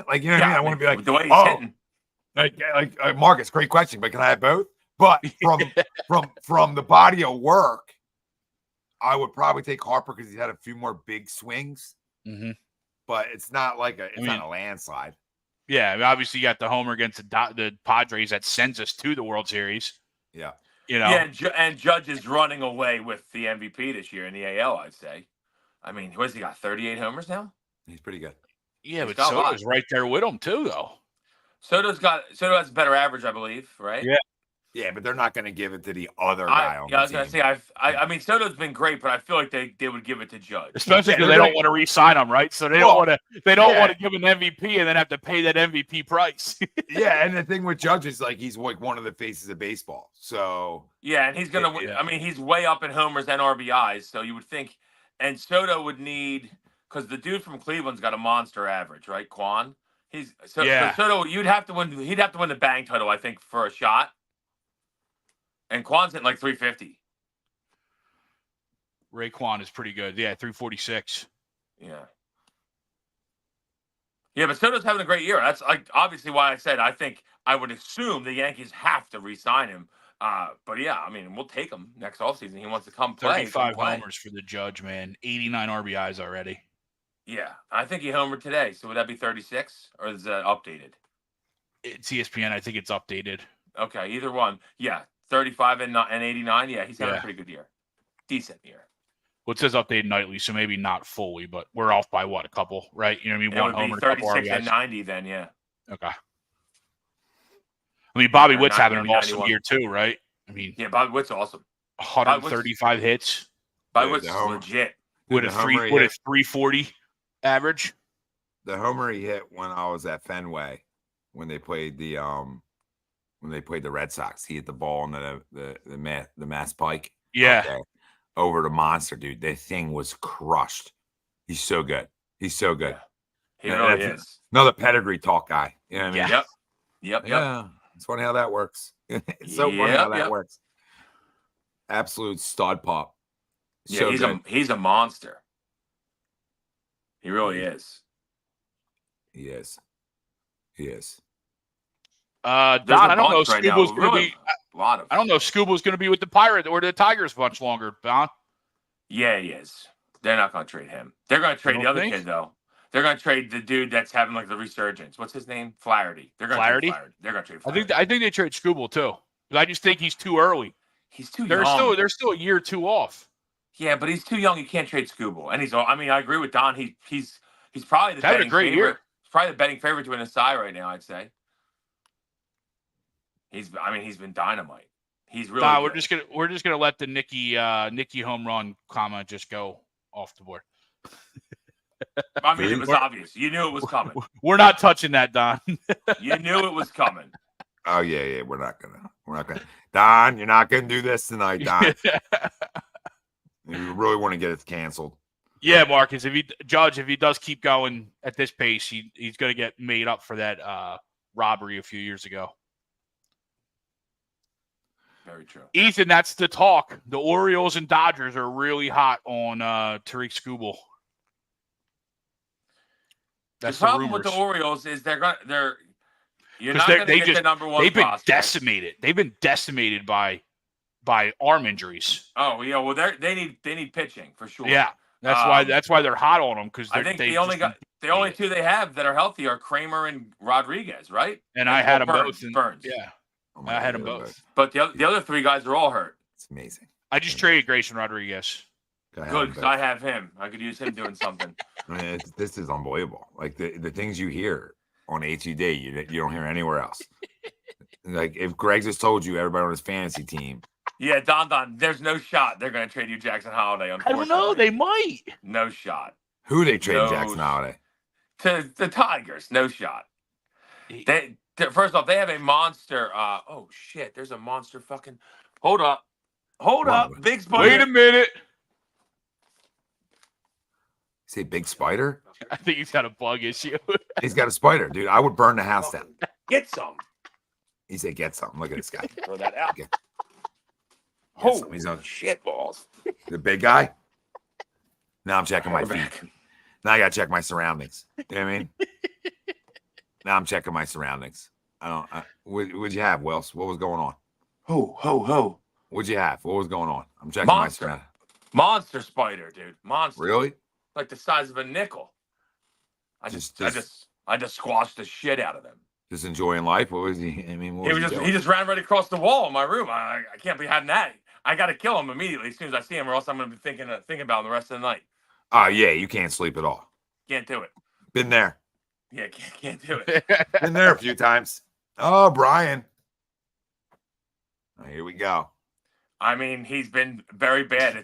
Like, you know what I mean? I want to be like, the way he's hitting. Like Marcus, great question, but can I have both? But from the body of work, I would probably take Harper because he's had a few more big swings. Mm-hmm. But it's not like not a landslide. Yeah, obviously you got the homer against the Padres that sends us to the World Series. Yeah, Yeah, and Judge is running away with the MVP this year in the AL. I'd say. I mean, what has he got? 38 homers now. He's pretty good. Yeah, but Soto's right there with him too, though. Soto has a better average, I believe, right? Yeah, but they're not going to give it to the other guy. I was going to say, I mean, Soto's been great, but I feel like they would give it to Judge, especially because they don't want to re-sign him, right? So they don't want to give an MVP and then have to pay that MVP price. Yeah, and the thing with Judge is like he's like one of the faces of baseball. So yeah, and he's gonna. I mean, he's way up in homers and RBIs, so you would think, and Soto would need because the dude from Cleveland's got a monster average, right? Quan. So Soto, he'd have to win the bang title, I think, for a shot. And Quan's hitting like 350. Raekwon is pretty good. Yeah, 346. Yeah. Yeah, but Soto's having a great year. That's like obviously why I said I think I would assume the Yankees have to re-sign him. But yeah, I mean, we'll take him next offseason. He wants to come play. 35 homers for the Judge, man. 89 RBIs already. Yeah, I think he homered today. So would that be 36 or is that updated? It's ESPN. I think it's updated. Okay, either one. Yeah, 35 and 89. Yeah, he's having a pretty good year. Decent year. Well, it says updated nightly, so maybe not fully, but we're off by what, a couple, right? You know what I mean? One homer, 36 and 90 then, yeah. Okay. I mean, Bobby Witt's having an awesome year too, right? I mean, yeah, Bobby Witt's awesome. 135 hits. Bobby Witt's legit. With a 340 average. The homer he hit when I was at Fenway, when they played the Red Sox, he hit the ball on the Mass Pike. Yeah. Over the monster, dude. The thing was crushed. He's so good. He's so good. Yeah. He really is. Another pedigree talk guy. You know what I mean? Yep. Yeah. It's funny how that works. It's so funny how that works. Absolute stud pop. Yeah, he's a monster. He really is. He is. Don, I don't know if Scuba's going to be. I don't know if Scuba's going to be with the Pirates or the Tigers much longer, Don. Yeah, he is. They're not going to trade him. They're going to trade the other kid, though. They're going to trade the dude that's having like the resurgence. What's his name? Flaherty. They're going to trade Flaherty. They're going to trade Flaherty. I think they trade Scuba too. But I just think he's too early. He's too young. They're still a year or two off. Yeah, but he's too young. You can't trade Scuba. And I agree with Don. He's probably the betting favorite. Year. He's probably the betting favorite to win a Cy right now, I'd say. He's been dynamite. He's really. Nah, we're just gonna let the Nicky home run comment just go off the board. I mean, it was obvious. You knew it was coming. We're not touching that, Don. You knew it was coming. Oh yeah. We're not gonna. Don, you're not gonna do this tonight, Don. You really want to get it canceled. Yeah, Marcus. If he does keep going at this pace, he's gonna get made up for that robbery a few years ago. Very true. Ethan, that's the talk. The Orioles and Dodgers are really hot on Tariq Skubal. That's the problem with the Orioles is you're not going to get the number one. They've been decimated. They've been decimated by arm injuries. Oh yeah, well they need pitching for sure. Yeah, that's why they're hot on them because I think the only two they have that are healthy are Kramer and Rodriguez, right? And I had them both. Burns. Yeah. I had them both. But the other three guys are all hurt. It's amazing. I just traded Grayson Rodriguez. Good, because I have him. I could use him doing something. I mean, this is unbelievable. Like the things you hear on HUD, you don't hear anywhere else. Like if Greg just told you everybody on his fantasy team Yeah, Don, there's no shot they're going to trade you Jackson Holiday, I unfortunately. don't know. They might. No shot. Who they trading No Jackson Holiday? To the Tigers, no shot. First off, they have a monster. Oh shit, there's a monster fucking. Hold up, What? big spider. Wait a minute. Say big spider? I think he's got a bug issue. He's got a spider, dude. I would burn the house down. Get some. He said, "Get something." Look at this guy. Throw that out. Get Oh, something. He's on shit balls. the big guy. Now I'm checking my feet. Now I gotta check my surroundings. You know what I mean? Now I'm checking my surroundings. What'd you have, Wells? What was going on? Ho. What'd you have? What was going on? I'm checking Monster. my surroundings. Monster spider, dude. Monster. Really? Like the size of a nickel. I just squashed the shit out of them. Just enjoying life. What was he? I mean, what was he He just ran right across the wall in my room. I can't be having that. I got to kill him immediately as soon as I see him, or else I'm going to be thinking about him the rest of the night. Oh yeah, you can't sleep at all. Can't do it. Been there. Yeah, can't do it. Been there a few times. Oh, Brian. Oh, here we go. I mean, he's been very bad.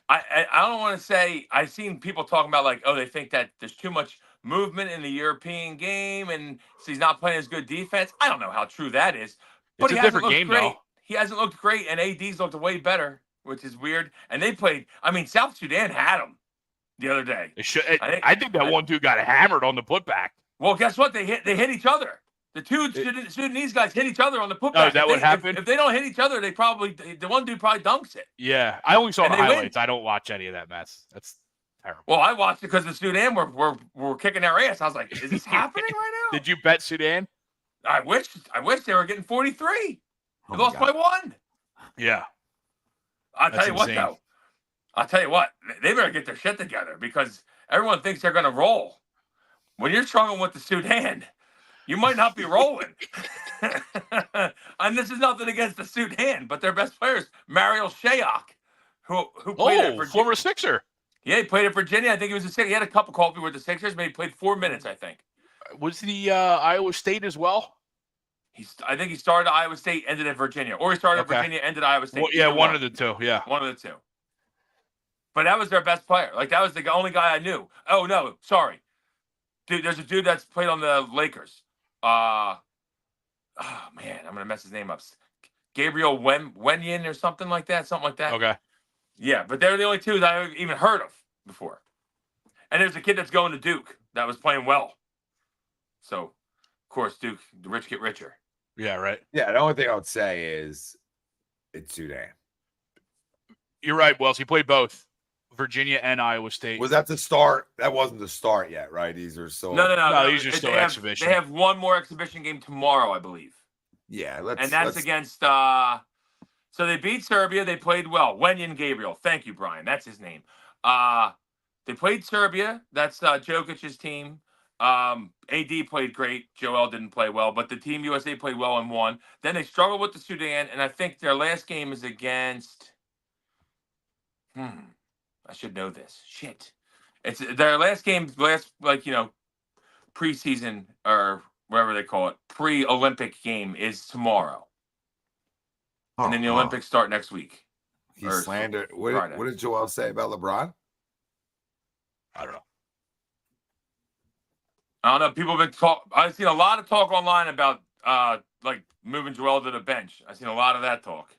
I don't want to say. I've seen people talking about like, oh, they think that there's too much movement in the European game, and so he's not playing as good defense. I don't know how true that is, but It's he a hasn't different looked game, great. though. He hasn't looked great, and AD's looked way better, which is weird. And they played. I mean, South Sudan had him the other day. I think that one dude got hammered on the putback. Well, guess what? They hit each other. The two Sudanese guys hit each other on the putback. Oh, is that what happened? If they don't hit each other, the one dude probably dunks it. Yeah, I only saw And the they win. highlights. I don't watch any of that mess. That's terrible. Well, I watched it because the Sudan were kicking their ass. I was like, is this happening right now? Did you bet Sudan? I wish they were getting 43. They Oh, my lost God. by 1. Yeah. I'll tell That's you what, insane. though. I'll tell you what. They better get their shit together because everyone thinks they're going to roll. When you're struggling with the Sudan, you might not be rolling. And this is nothing against the Sudan, but their best player is Mariel Shayok, who played at Virginia. Former Sixer. Yeah, he played at Virginia. I think he was a Sixer. He had a cup of coffee with the Sixers, but he played 4 minutes, I think. Was the Iowa State as well? I think he started at Iowa State, ended at Virginia. Or he started at Virginia, ended at Iowa State. Well, yeah, one of the two. Yeah. One of the two. But that was their best player. Like, that was the only guy I knew. Oh, no, sorry. Dude, there's a dude that's played on the Lakers. Oh, man, I'm going to mess his name up. Gabriel Wenyen or something like that. Okay. Yeah, but they're the only two that I've even heard of before. And there's a kid that's going to Duke that was playing well. So, of course, Duke, the rich get richer. Yeah, right. Yeah, the only thing I would say is it's Sudan. You're right, Wells. He played both Virginia and Iowa State. Was that the start? That wasn't the start yet, right? These are still No, these are still They exhibition. have one more exhibition game tomorrow, I believe. yeah. And that's against so they beat Serbia. They played well. Wenyen Gabriel. Thank you, Brian. That's his name. They played Serbia. That's Jokic's team. AD played great. Joel didn't play well, but the Team USA played well and won. Then they struggled with the Sudan, and I think their last game is against I should know this. Shit. It's their last game, preseason or whatever they call it, pre-Olympic game is tomorrow. And then the Olympics start next week. He slandered. What did Joel say about LeBron? I don't know. I don't know. People have been I've seen a lot of talk online about moving Joel to the bench. I've seen a lot of that talk.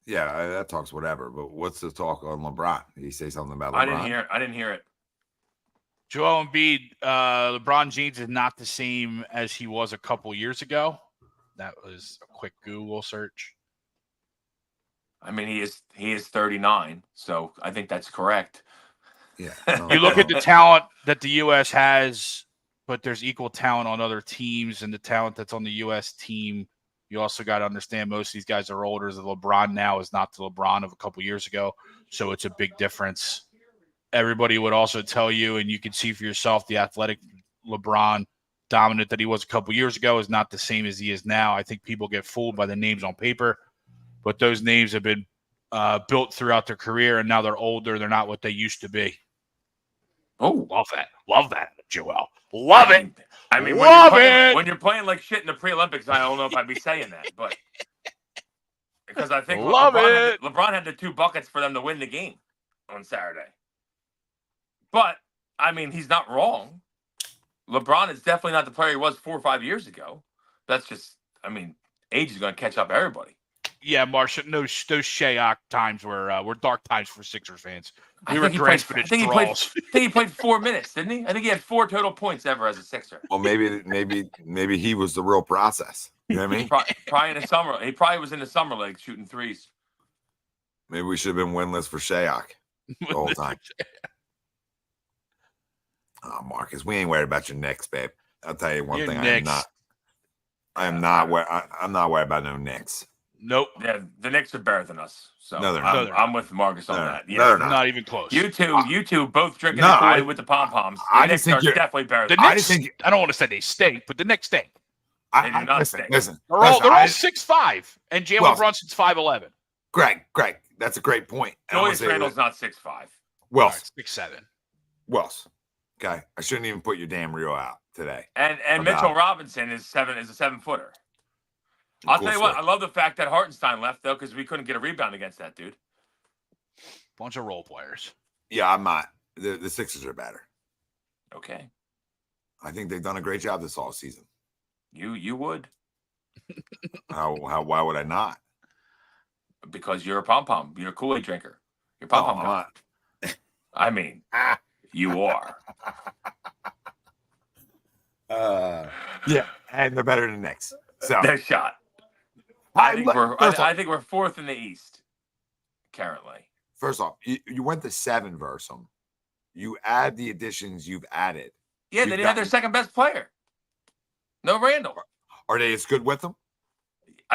Yeah, that talks whatever. But what's the talk on LeBron? Did he say something about LeBron? I didn't hear it. Joel Embiid, LeBron James is not the same as he was a couple years ago. That was a quick Google search. I mean, he is 39, so I think that's correct. Yeah. You look at the talent that the U.S. has, but there's equal talent on other teams, and the talent that's on the U.S. team, you also got to understand most of these guys are older. The LeBron now is not the LeBron of a couple years ago, so it's a big difference. Everybody would also tell you, and you can see for yourself, the athletic LeBron dominant that he was a couple years ago is not the same as he is now. I think people get fooled by the names on paper, but those names have been built throughout their career, and now they're older. They're not what they used to be. Oh, Love that, Joel. Love it. I mean, Love it. When you're playing like shit in the pre-Olympics, I don't know if I'd be saying that, but because I think Love it. LeBron had the 2 buckets for them to win the game on Saturday. But I mean, he's not wrong. LeBron is definitely not the player he was 4 or 5 years ago. That's just, I mean, age is going to catch up everybody. Yeah, Marcia, those Shayok times were dark times for Sixers fans. I think he played 4 minutes, didn't he? I think he had 4 total points ever as a Sixer. Well, maybe he was the real process. You know what I mean? Probably in the summer. He probably was in the summer league shooting threes. Maybe we should have been winless for Shayok the whole time. Oh, Marcus, we ain't worried about your Knicks, babe. I'll tell you one thing. I'm not worried about no Knicks. Nope. Yeah, the Knicks are better than us. So No, they're not. I'm with Marcus on that. Yeah, No, they're not even close. You two both drinking the Kool-Aid with the pom-poms. The Knicks are definitely better The than Knicks, I don't want to say they stink, but the Knicks stink. They do not stink. Listen. They're all 6'5", and Jalen Brunson's 5'11". Greg, that's a great point. Julius Randle's not 6'5". Wells. 6'7". Wells. Okay. I shouldn't even put your damn reel out today. And Mitchell Robinson is a 7-footer. I'll tell you what, I love the fact that Hartenstein left, though, because we couldn't get a rebound against that dude. Bunch of role players. Yeah, I'm not. The Sixers are better. Okay. I think they've done a great job this all season. You would. Why would I not? Because you're a pom-pom. You're a Kool-Aid drinker. You're a pom-pom guy. I mean, you are. Yeah, and they're better than the Knicks. So no shot. I think we're 4th in the East currently. First off, you went to 7 versus them. You add the additions you've added. Yeah, they didn't have their second best player. No Randall. Are they as good with them?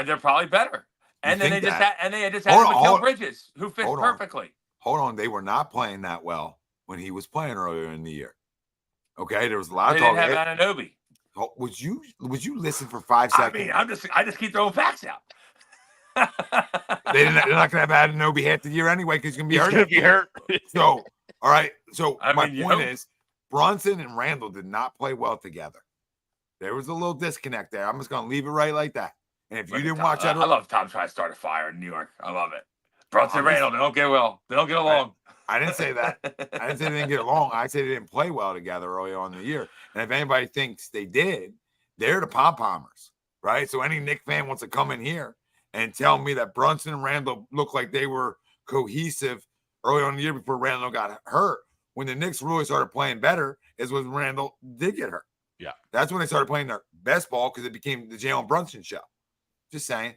They're probably better. And then they just had Mikal Bridges, who fits perfectly. Hold on, they were not playing that well when he was playing earlier in the year. Okay, there was a lot of talk. They didn't have Anunoby. Would you listen for 5 seconds? I mean, I just keep throwing facts out. They're not going to have Anunoby half the year anyway because he's going to be hurt. So, all right. So my point is, Brunson and Randall did not play well together. There was a little disconnect there. I'm just going to leave it right like that. And if you didn't watch that, I love Tom trying to start a fire in New York. I love it. Brunson and Randall, they don't get well. They don't get along. I didn't say that. I didn't say they didn't get along. I said they didn't play well together early on in the year. And if anybody thinks they did, they're the pom-pommers, right? So any Knicks fan wants to come in here and tell me that Brunson and Randall looked like they were cohesive early on in the year before Randall got hurt. When the Knicks really started playing better is when Randall did get hurt. Yeah. That's when they started playing their best ball because it became the Jalen Brunson show. Just saying.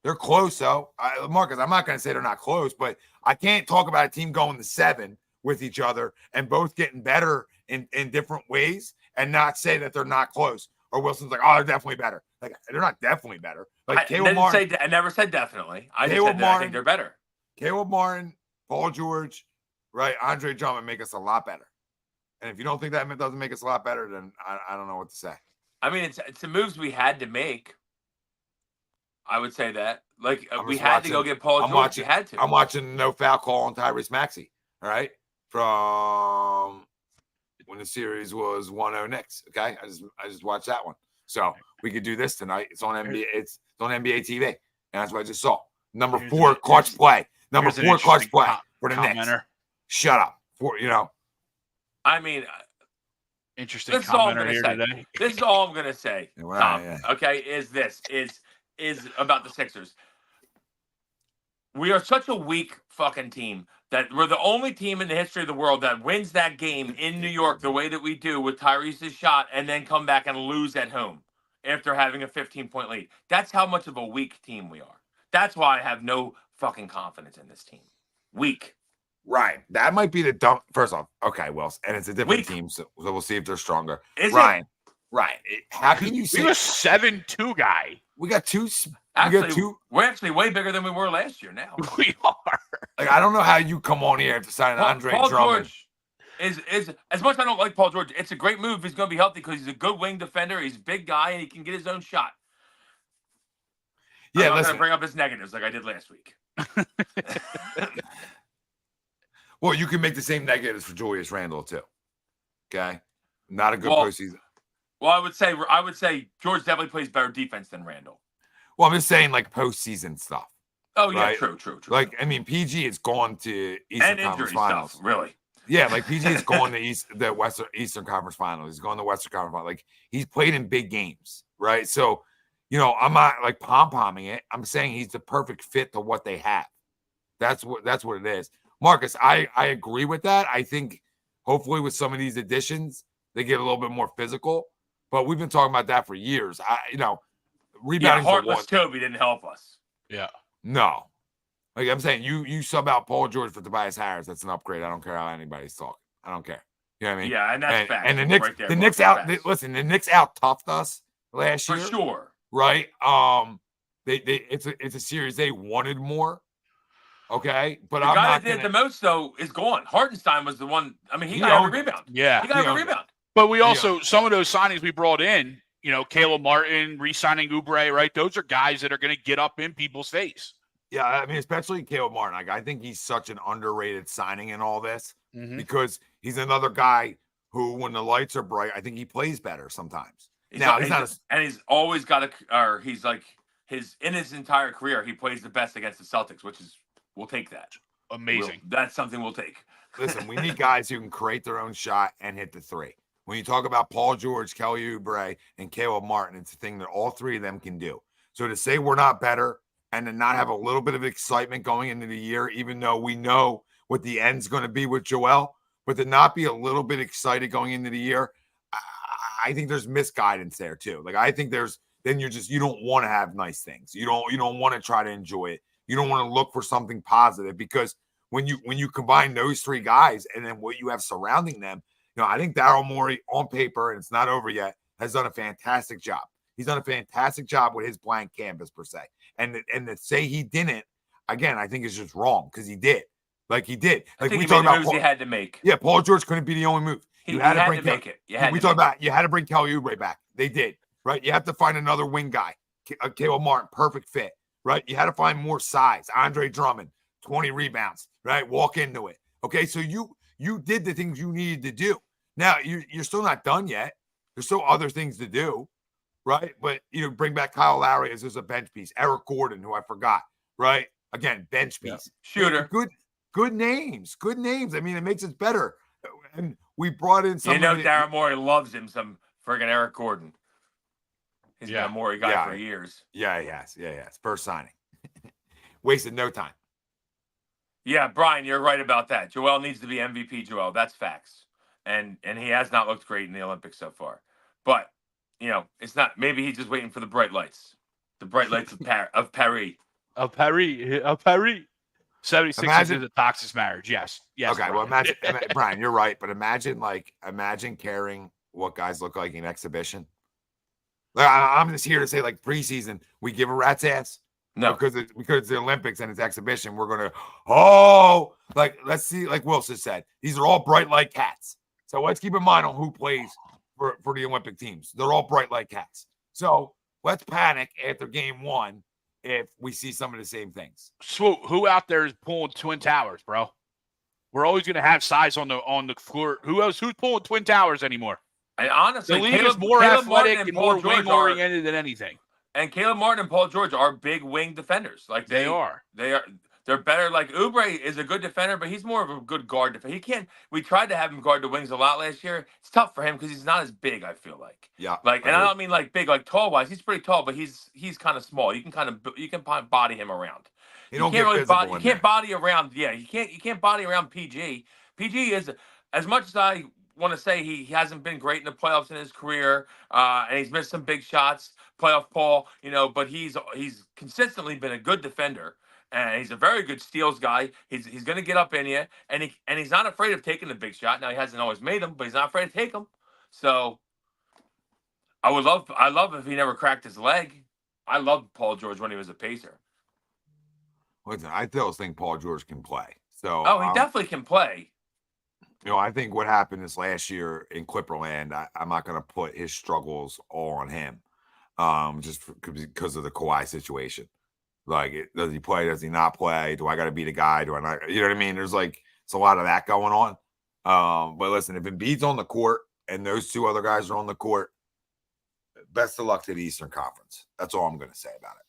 They're close, though. Marcus, I'm not going to say they're not close, but I can't talk about a team going to 7 with each other and both getting better in different ways and not say that they're not close. Or Wilson's like, oh, they're definitely better. Like, they're not definitely better. Like, I never said definitely. I just said that I think they're better. Caleb Martin, Paul George, right? Andre Drummond make us a lot better. And if you don't think that doesn't make us a lot better, then I don't know what to say. I mean, it's the moves we had to make. I would say that. Like, we had to go get Paul George. We had to. I'm watching no foul call on Tyrese Maxey, all right? From when the series was 1-0 Knicks, okay? I just watched that one. So we could do this tonight. It's on NBA. It's on NBA TV. And that's what I just saw. Number 4 clutch play. Number 4 clutch play for the Knicks. Shut up. I mean, interesting commenter here today. This is all I'm gonna say. Tom, okay, is about the Sixers. We are such a weak fucking team that we're the only team in the history of the world that wins that game in New York the way that we do with Tyrese's shot and then come back and lose at home after having a 15-point lead. That's how much of a weak team we are. That's why I have no fucking confidence in this team. Weak. Right. That might be the dumb. First off, okay, Wells, and it's a different team, so we'll see if they're stronger. Right. How can you say we're a 7-2 guy? We got two. We're actually way bigger than we were last year now. We are. Like, I don't know how you come on here after signing Andre Drummond. George is as much as I don't like Paul George, it's a great move. He's going to be healthy because he's a good wing defender. He's a big guy and he can get his own shot. Yeah, I'm not going to bring up his negatives like I did last week. Well, you can make the same negatives for Julius Randle too. Okay, not a good postseason. Well, I would say George definitely plays better defense than Randle. Well, I'm just saying like postseason stuff. Oh yeah, right? true. Like, I mean, PG has gone to Eastern And Conference injury Finals. stuff, really. Yeah, like PG has gone to Eastern Conference Finals. He's gone to Western Conference Finals. Like, he's played in big games, right? So, I'm not like pom-pomming it. I'm saying he's the perfect fit to what they have. That's what it is. Marcus, I agree with that. I think hopefully with some of these additions, they get a little bit more physical. But we've been talking about that for years. Rebounding. Yeah, Heartless Toby didn't help us. Yeah. No. Like I'm saying, you sub out Paul George for Tobias Harris. That's an upgrade. I don't care how anybody's talking. I don't care. You know what I mean? Yeah, and that's facts. And the Knicks, right there, the Knicks the Knicks out toughed us last year. For sure. Right? It's a series they wanted more. Okay, but the guy that did the most though is gone. Hartenstein was the one. I mean, he got every rebound. Yeah, he got every rebound. But we also some of those signings we brought in. Caleb Martin, re-signing Oubre, right? Those are guys that are going to get up in people's face. Yeah, I mean, especially Caleb Martin. Like, I think he's such an underrated signing in all this because he's another guy who, when the lights are bright, I think he plays better sometimes. He's always got in his entire career, he plays the best against the Celtics, we'll take that. Amazing. That's something we'll take. Listen, we need guys who can create their own shot and hit the three. When you talk about Paul George, Kelly Oubre, and Caleb Martin, it's a thing that all three of them can do. So to say we're not better and to not have a little bit of excitement going into the year, even though we know what the end's going to be with Joel, but to not be a little bit excited going into the year, I think there's misguidance there too. Like, I think you don't want to have nice things. You don't want to try to enjoy it. You don't want to look for something positive, because when you combine those three guys and then what you have surrounding them, I think Daryl Morey, on paper, and it's not over yet, has done a fantastic job. He's done a fantastic job with his blank canvas, per se. And to say he didn't, again, I think is just wrong, because he did. Like, he did. Like, we talked about moves he had to make. Yeah, Paul George couldn't be the only move. You had to make it. You had to bring Kelly Oubre back. They did, right? You have to find another wing guy. Caleb Martin, perfect fit, right? You had to find more size. Andre Drummond, 20 rebounds, right? Walk into it. Okay, so you did the things you needed to do. Now, you're still not done yet. There's still other things to do, right? But, bring back Kyle Lowry as a bench piece. Eric Gordon, who I forgot, right? Again, bench piece. Yeah. Shooter. Good names. Good names. I mean, it makes it better. And we brought in some. Daryl Morey loves him some friggin' Eric Gordon. He's been a Morey guy for years. Yeah, he has. Yeah. First signing. Wasted no time. Yeah, Brian, you're right about that. Joel needs to be MVP, Joel. That's facts. And he has not looked great in the Olympics so far. But, it's not. Maybe he's just waiting for the bright lights. The bright lights of Paris. Of Paris. 76 is a toxic marriage. Yes. Okay, Brian. Well, imagine, Brian, you're right. But imagine caring what guys look like in exhibition. Like, I'm just here to say, like, preseason, we give a rat's ass. No, because it's the Olympics and it's exhibition. We're going to, let's see, like Wilson said, these are all bright light cats. So let's keep in mind on who plays for the Olympic teams. They're all bright light cats. So let's panic after game one if we see some of the same things. Swoop, who out there is pulling Twin Towers, bro? We're always going to have size on the floor. Who's pulling Twin Towers anymore? And honestly, the league is more athletic and more wing oriented than anything. And Caleb Martin and Paul George are big wing defenders. Like they are. They're better. Like Oubre is a good defender, but he's more of a good guard defender. We tried to have him guard the wings a lot last year. It's tough for him because he's not as big, I feel like. Yeah. Like, and I don't mean like big, like tall wise. He's pretty tall, but he's kind of small. You can body him around. You can't body around. Yeah, you can't body around PG. PG is, as much as I want to say he hasn't been great in the playoffs in his career, and he's missed some big shots, playoff Paul, but he's consistently been a good defender. And he's a very good steals guy. He's going to get up in you, and he's not afraid of taking the big shot. Now, he hasn't always made them, but he's not afraid to take them. So I love if he never cracked his leg. I loved Paul George when he was a Pacer. Listen, I still think Paul George can play. So he definitely can play. I think what happened this last year in Clipperland, I'm not going to put his struggles all on him, just because of the Kawhi situation. Like, does he play? Does he not play? Do I got to be the guy? Do I not? You know what I mean? There's it's a lot of that going on. But listen, if Embiid's on the court and those two other guys are on the court, best of luck to the Eastern Conference. That's all I'm going to say about it.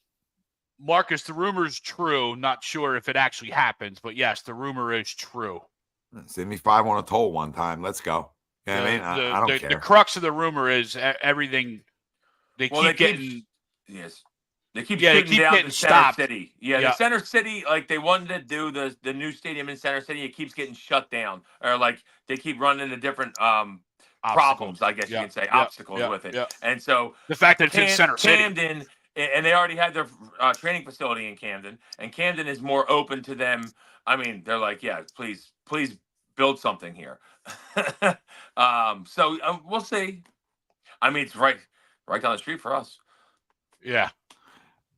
Marcus, the rumor is true. Not sure if it actually happens, but yes, the rumor is true. Send me 5 on a toll one time. Let's go. You know what I mean? I don't care. The crux of the rumor is everything. They keep getting. Yes. They keep shooting down to Center City. Yeah, the Center City, like they wanted to do the new stadium in Center City, it keeps getting shut down. Or like they keep running into different problems, I guess you can say, obstacles with it. And so the fact that it's in Center City. Camden, and they already had their training facility in Camden, and Camden is more open to them. I mean, they're like, yeah, please build something here. So we'll see. I mean, it's right down the street for us. Yeah.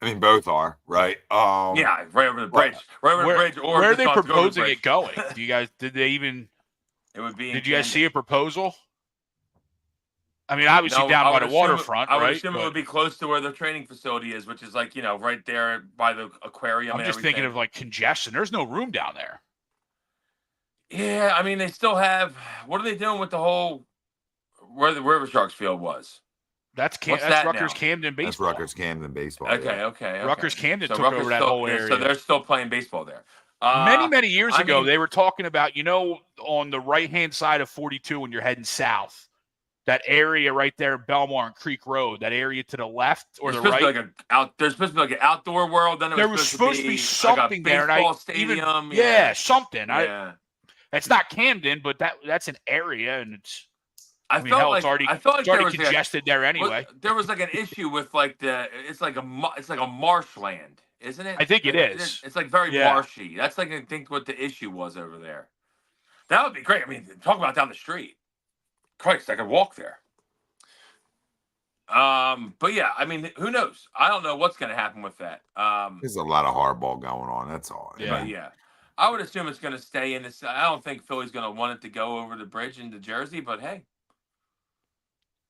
I mean, both are, right? Yeah, right over the bridge. Right over the bridge. Or where are they proposing it going? Do you guys, did they even, it would be did you guys see a proposal? I mean, obviously down by the waterfront, I would right? assume it would be close to where the training facility is, which is like, right there by the aquarium. I'm just thinking of like congestion. There's no room down there. Yeah, I mean, they still have, what are they doing with the whole, where the River Sharks field was? That's Rutgers Camden baseball. That's Rutgers Camden baseball. Okay. Rutgers Camden took over that whole area. So they're still playing baseball there. Many years ago, they were talking about, on the right-hand side of 42 when you're heading south, that area right there, Belmar and Creek Road, that area to the left or the right. There's supposed to be like an outdoor world. Then there was supposed to be something like a there. Stadium. Something. Yeah. It's not Camden, but that's an area, and it's. I felt like it's already congested there anyway. There was like an issue with like it's like a marshland, isn't it? I think it is. It's like very marshy. That's like I think what the issue was over there. That would be great. I mean, talk about down the street. Christ, I could walk there. But yeah, I mean, who knows? I don't know what's going to happen with that. There's a lot of hardball going on. That's all. Yeah, yeah. I would assume it's going to stay in this. I don't think Philly's going to want it to go over the bridge into Jersey, but hey.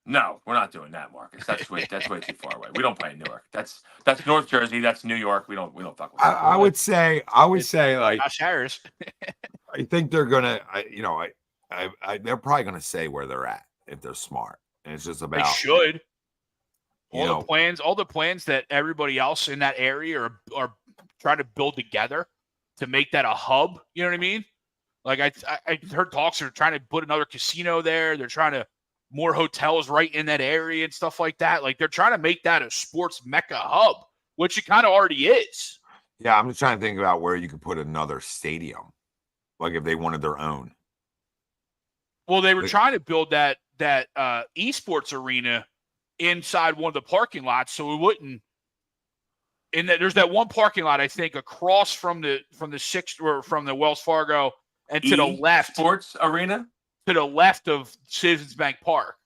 No, we're not doing that, Marcus. That's way too far away. We don't play in Newark. That's North Jersey. That's New York. We don't fuck with that. I would say like Josh Harris. I think they're gonna. They're probably gonna say where they're at if they're smart, and it's just about they should. All the plans that everybody else in that area are trying to build together to make that a hub. You know what I mean? Like I heard talks are trying to put another casino there. They're trying to. More hotels right in that area and stuff like that. Like they're trying to make that a sports mecca hub, which it kind of already is. Yeah, I'm just trying to think about where you could put another stadium, like if they wanted their own. Well, they were trying to build that esports arena inside one of the parking lots, so it wouldn't. And there's that one parking lot I think across from the sixth or from the Wells Fargo and to the left sports arena. To the left of Citizens Bank Park,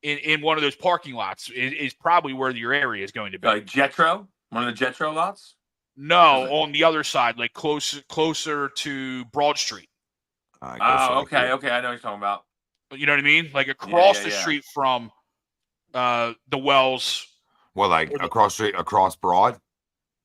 in one of those parking lots, is probably where your area is going to be. Like Jetro, one of the Jetro lots. No, on the other side, like closer to Broad Street. Okay. I know what you're talking about. You know what I mean? Like across the street from the Wells. Well, like across Broad.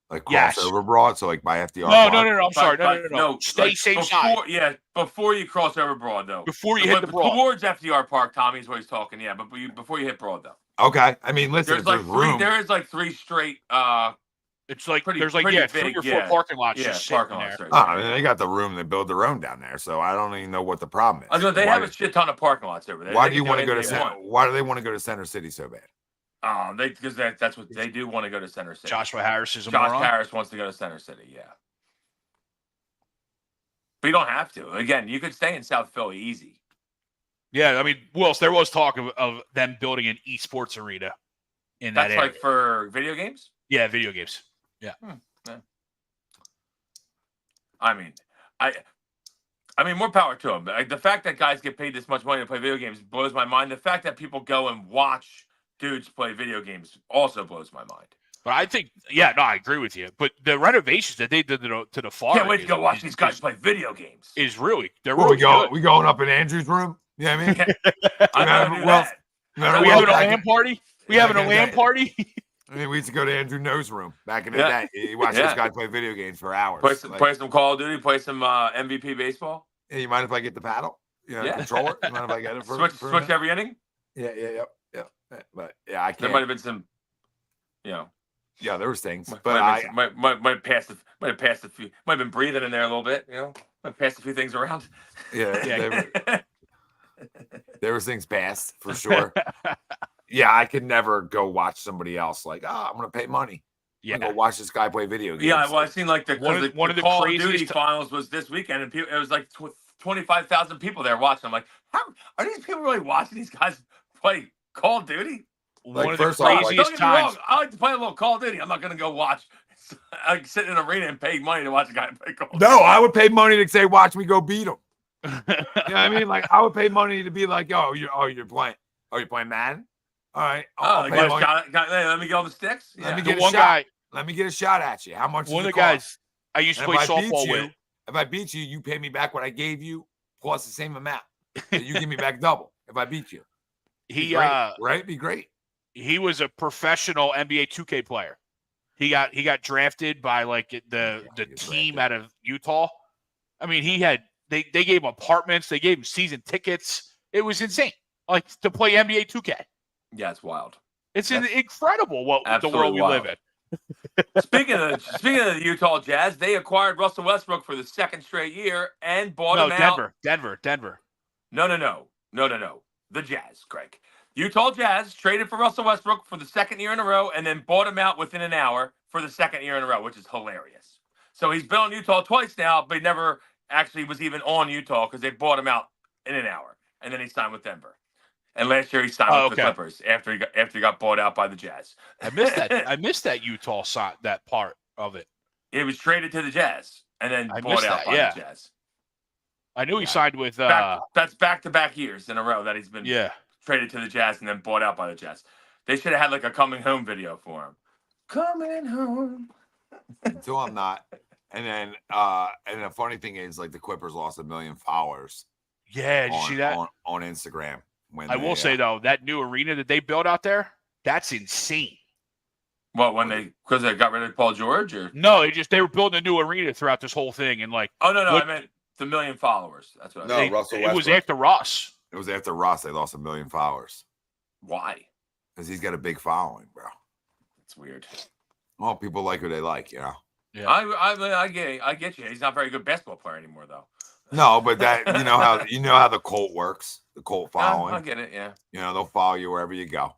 Like crossover Broad, so like by FDR. No. I'm sorry. No. Stay like same side. Yeah, before you cross over Broad, though. Before you hit the Broad. Towards FDR Park, Tommy's what he's talking. Yeah, but before you hit Broad, though. Okay, I mean, listen, there's room. There is like 3 straight. It's like there's big, 3 or 4 parking lots. Yeah, parking lots. Right. I mean, they got the room to build their own down there, so I don't even know what the problem is. They have a shit ton of parking lots over there. Why do you want to go to Why do they want to go to Center City so bad? Because that's what they do want to go to Center City. Joshua Harris is Josh Harris wants to go to Center City, yeah. But you don't have to. Again, you could stay in South Philly easy. Yeah, I mean, Wills, there was talk of them building an esports arena in that area. That's like for video games? Yeah, video games. Yeah. Yeah. I mean, more power to them. But the fact that guys get paid this much money to play video games blows my mind. The fact that people go and watch dudes play video games also blows my mind. But I think, I agree with you. But the renovations that they did to the farm. Can't wait to go watch these guys play video games. Is really, they're really good. We going up in Andrew's room? You know what I mean? We having a LAN party? We having a LAN party? I mean, we used to go to Andrew No's room back in the day. You watch this guy play video games for hours. Play some Call of Duty, play some MVP baseball. Yeah, you mind if I get the paddle? Controller? You mind if I get it for switch every inning? Yeah. But yeah, I can't. There might have been some, Yeah, there was things, Might but have passed a few. Might have been breathing in there a little bit. Might pass a few things around. yeah, there was things passed for sure. Yeah, I could never go watch somebody else. Like, I'm gonna pay money. Yeah, go watch this guy play video games. Yeah, well, I seen like the Call of Duty finals was this weekend, and it was like 25,000 people there watching. I'm like, how are these people really watching these guys play Call of Duty? One of the craziest times. I like to play a little Call of Duty. I'm not going to go watch, like, sit in an arena and pay money to watch a guy play Call of Duty. No, I would pay money to say, watch me go beat him. You know what I mean? Like, I would pay money to be like, you're playing. Oh, you're playing Madden? All right. Let me get all the sticks. Let me get a shot. Let me get a shot at you. How much? One of the guys I used to play softball with. If I beat you, you pay me back what I gave you plus the same amount. You give me back double if I beat you. Right? Be great. He was a professional NBA 2K player. He got drafted by like the team out of Utah. I mean, they gave him apartments, they gave him season tickets. It was insane. Like, to play NBA 2K. Yeah, it's wild. It's incredible the world we live in. Speaking of the Utah Jazz, they acquired Russell Westbrook for the second straight year and bought him out. Denver. No. The Jazz, Greg. Utah Jazz traded for Russell Westbrook for the second year in a row and then bought him out within an hour for the second year in a row, which is hilarious. So he's been on Utah twice now, but he never actually was even on Utah because they bought him out in an hour, and then he signed with Denver. And last year he signed with the Clippers after he got bought out by the Jazz. I missed that. I missed that Utah that part of it. It was traded to the Jazz and then bought out by the Jazz. I knew he signed with. That's back-to-back years in a row that he's been traded to the Jazz and then bought out by the Jazz. They should have had like a coming home video for him. Coming home. Until I'm not. And then the funny thing is, like, the Clippers lost 1 million followers. Yeah, did you see that on Instagram? I will say though, that new arena that they built out there, that's insane. What, because they got rid of Paul George, or no? They were building a new arena throughout this whole thing, and like, no, I meant the 1 million followers. That's what. Russell Westbrook. It was after Russ. It was after Russ. They lost 1 million followers. Why? Because he's got a big following, bro. It's weird. Well, people like who they like, Yeah. I get you. He's not a very good basketball player anymore, though. No, but that you know how the cult works. The cult following. I get it. Yeah. They'll follow you wherever you go.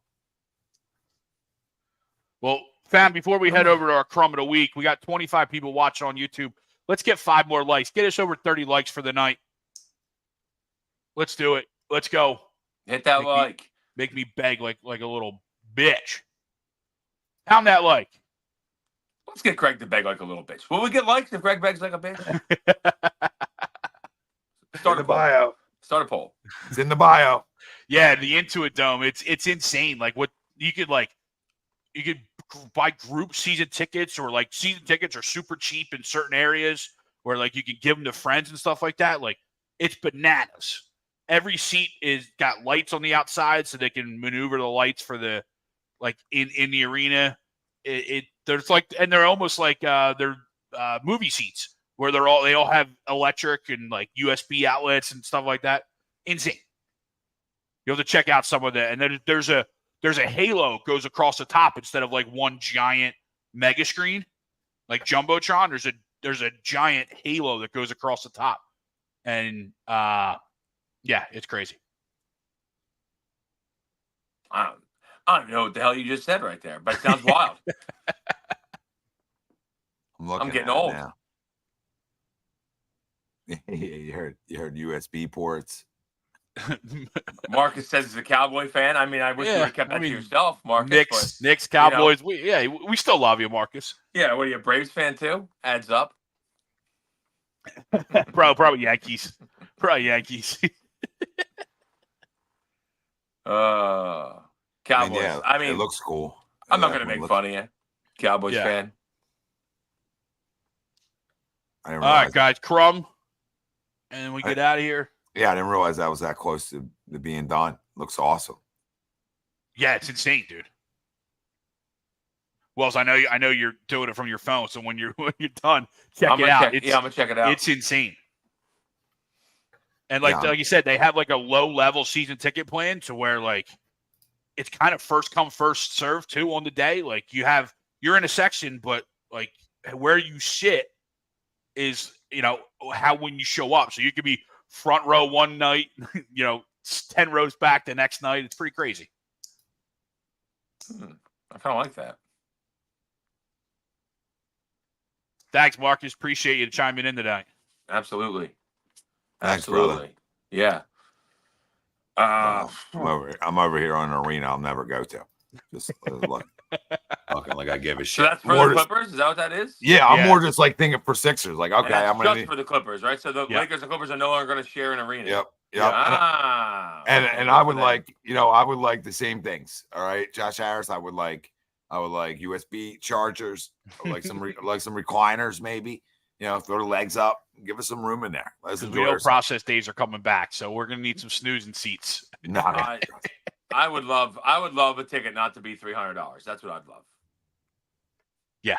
Well, fam, before we head over to our Crumb of the Week, we got 25 people watching on YouTube. Let's get 5 more likes. Get us over 30 likes for the night. Let's do it. Let's go. Hit that like. Make me beg like a little bitch. Pound that like. Let's get Greg to beg like a little bitch. Will we get likes if Greg begs like a bitch? Start a bio. Start a poll. It's in the bio. Yeah, the Intuit Dome. It's insane. Like, what you could buy group season tickets, or like season tickets are super cheap in certain areas where like you can give them to friends and stuff like that. Like, it's bananas. Every seat is got lights on the outside so they can maneuver the lights for the like in the arena. There's like, and they're almost like they're movie seats where they all have electric and like USB outlets and stuff like that. Insane. You have to check out some of that. And then there's a halo goes across the top instead of like one giant mega screen, like Jumbotron. There's a giant halo that goes across the top. And yeah, it's crazy. I don't know what the hell you just said right there, but it sounds wild. I'm getting old. Now. You heard USB ports. Marcus says he's a Cowboy fan. I mean, I wish you would have kept that to yourself, Marcus. Knicks, Cowboys. We still love you, Marcus. Yeah, what are you, a Braves fan too? Adds up. Probably Yankees. Yankees. Cowboys. I mean, it looks cool. I'm not gonna make fun of you, Cowboys fan. All right, guys, Crumb, and we get out of here. Yeah, I didn't realize that was that close to being done. Looks awesome. Yeah, it's insane, dude. Wells, I know you're doing it from your phone, so when you're done, check it out. I'm gonna check it out. It's insane. And like you said, they have like a low-level season ticket plan to where like it's kind of first come, first serve too on the day. Like you have you're in a section, but like where you sit is, how when you show up. So you could be front row one night, 10 rows back the next night. It's pretty crazy. I kind of like that. Thanks, Marcus. Appreciate you chiming in tonight. Absolutely. Thanks, Absolutely. brother. Yeah. I'm over here on an arena I'll never go to. Just look, looking like I give a shit. So that's for More the just- Clippers? Is that what that is? Yeah, I'm Yeah. more just like thinking for Sixers. Like, And okay, that's I'm gonna just for the Clippers, right? So the Lakers and Clippers are no longer going to share an arena. Yep. Ah, And okay, and good I for would them. like, I would like the same things. All right, Josh Harris. I would like USB chargers, like some recliners, maybe. Throw the legs up, give us some room in there. Let's Because enjoy we know ourselves. process days are coming back, so we're gonna need some snoozing seats. Nah, I would love a ticket not to be $300. That's what I'd love. Yeah,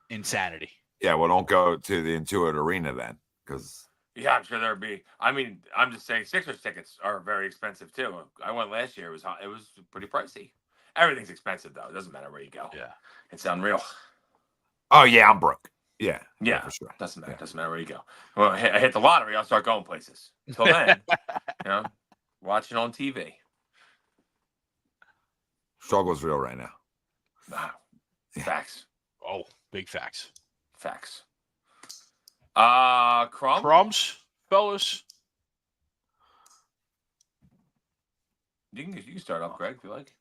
insanity. yeah, well, don't go to the Intuit Arena then, because Yeah, I'm sure there'd be. I mean, I'm just saying Sixers tickets are very expensive too. I went last year. It was pretty pricey. Everything's expensive though. It doesn't matter where you go. Yeah. It's unreal. oh yeah, I'm broke. Yeah, Yeah, for sure. Doesn't matter. Yeah. Doesn't matter where you go. Well, I hit the lottery. I'll start going places. Until then, watching on TV. Struggle's real right now. Wow. Yeah. Facts. Oh, big facts. Facts. Crumb? Crumbs, fellas. You can start off, Greg, if you like.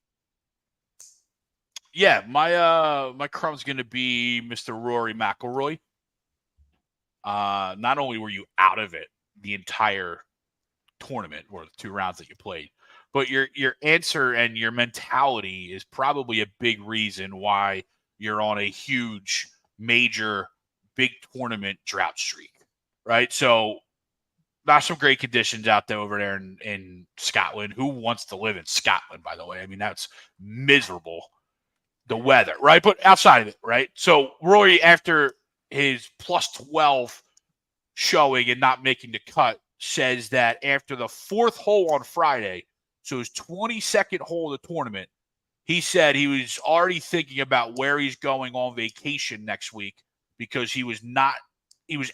Yeah, my crumb's gonna be Mr. Rory McIlroy. Not only were you out of it the entire tournament or the 2 rounds that you played, but your answer and your mentality is probably a big reason why you're on a huge, major, big tournament drought streak, right? So not some great conditions out there over there in Scotland. Who wants to live in Scotland, by the way? I mean, that's miserable, the weather, right? But outside of it, right? So Rory, after his plus 12 showing and not making the cut, says that after the 4th hole on Friday, so his 22nd hole of the tournament, he said he was already thinking about where he's going on vacation next week because he was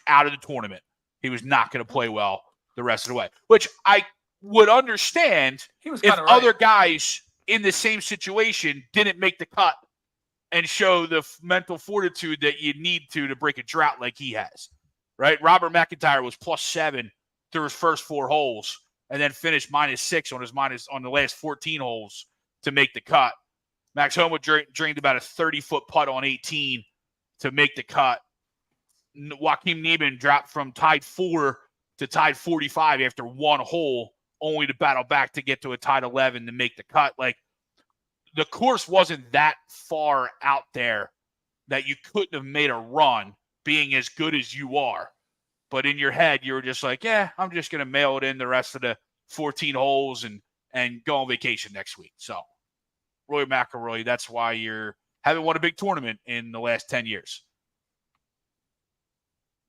out of the tournament. He was not going to play well the rest of the way, which I would understand He was if kind of right. other guys in the same situation didn't make the cut and show the mental fortitude that you need to break a drought like he has, right? Robert McIntyre was +7 through his first 4 holes and then finished -6 on the last 14 holes to make the cut. Max Homa drained about a 30-foot putt on 18 to make the cut. Joaquin Niemann dropped from tied 4 to tied 45 after 1 hole, only to battle back to get to a tied 11 to make the cut. Like, the course wasn't that far out there that you couldn't have made a run being as good as you are. But in your head, you were just like, yeah, I'm just going to mail it in the rest of the 14 holes and go on vacation next week. So, Rory McIlroy, that's why you haven't won a big tournament in the last 10 years.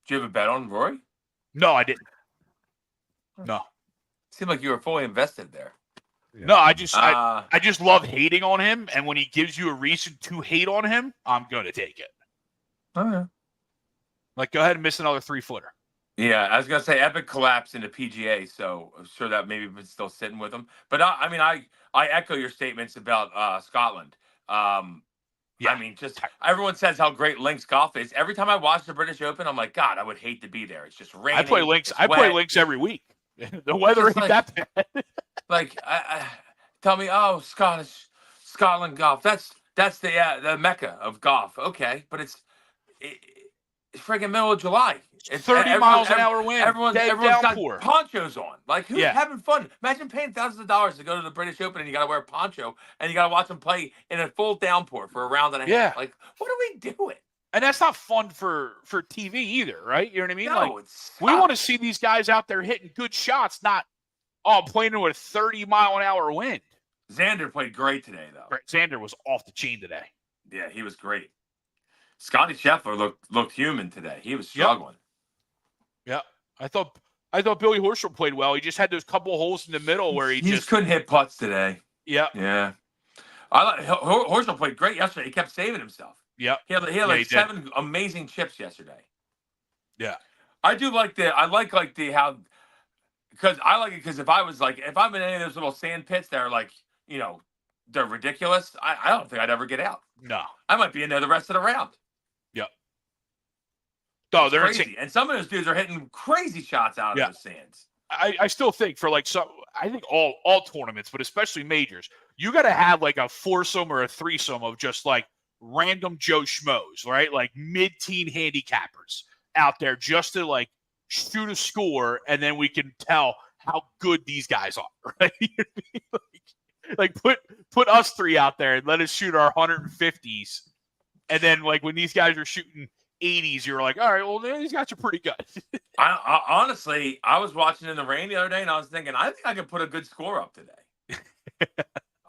Did you have a bet on Rory? No, I didn't. No. Seemed like you were fully invested there. No, I just love hating on him. And when he gives you a reason to hate on him, I'm going to take it. Okay. Like, go ahead and miss another 3-footer. Yeah, I was gonna say Epic collapsed in the PGA, so I'm sure that maybe it's still sitting with him. But I echo your statements about Scotland. Yeah. I mean, just everyone says how great links golf is. Every time I watch the British Open, I'm like, God, I would hate to be there. It's just raining. I play links. it's I play wet. links every week. The weather ain't that bad. Like, I tell me, oh, Scotland golf. That's the mecca of golf. Okay, but it's friggin' middle of July. It's 30 miles an hour wind. Everyone's downpour. got ponchos on. Like, who's Yeah. having fun? Imagine paying thousands of dollars to go to the British Open and you got to wear a poncho and you got to watch them play in a full downpour for a round and a Yeah. half. Like, what are we doing? And that's not fun for TV either, right? You know what I mean? No, Like, it's we want to see these guys out there hitting good shots, not playing with a 30-mile-an-hour wind. Xander played great today, though. Xander was off the chain today. Yeah, he was great. Scotty Scheffler looked human today. He was struggling. Yeah, I thought Billy Horschel played well. He just had those couple of holes in the middle where he just couldn't hit putts today. Yeah. Yeah. Horschel played great yesterday. He kept saving himself. Yep. He had Yeah, like he did. 7 amazing chips yesterday. Yeah. I do like how, because I like it, because if I'm in any of those little sand pits that are like, they're ridiculous, I don't think I'd ever get out. No. I might be in there the rest of the round. Yep. No, It's they're crazy. insane. And some of those dudes are hitting crazy shots out of those sands. I still think for like I think all tournaments, but especially majors, you got to have like a foursome or a threesome of just like random Joe Schmoes, right? Like mid-teen handicappers out there just to like shoot a score, and then we can tell how good these guys are, right? like put us 3 out there and let us shoot our 150s, and then like when these guys are shooting 80s, you're like, all right, well, these guys are pretty good. I honestly, I was watching in the rain the other day, and I was thinking, I think I could put a good score up today.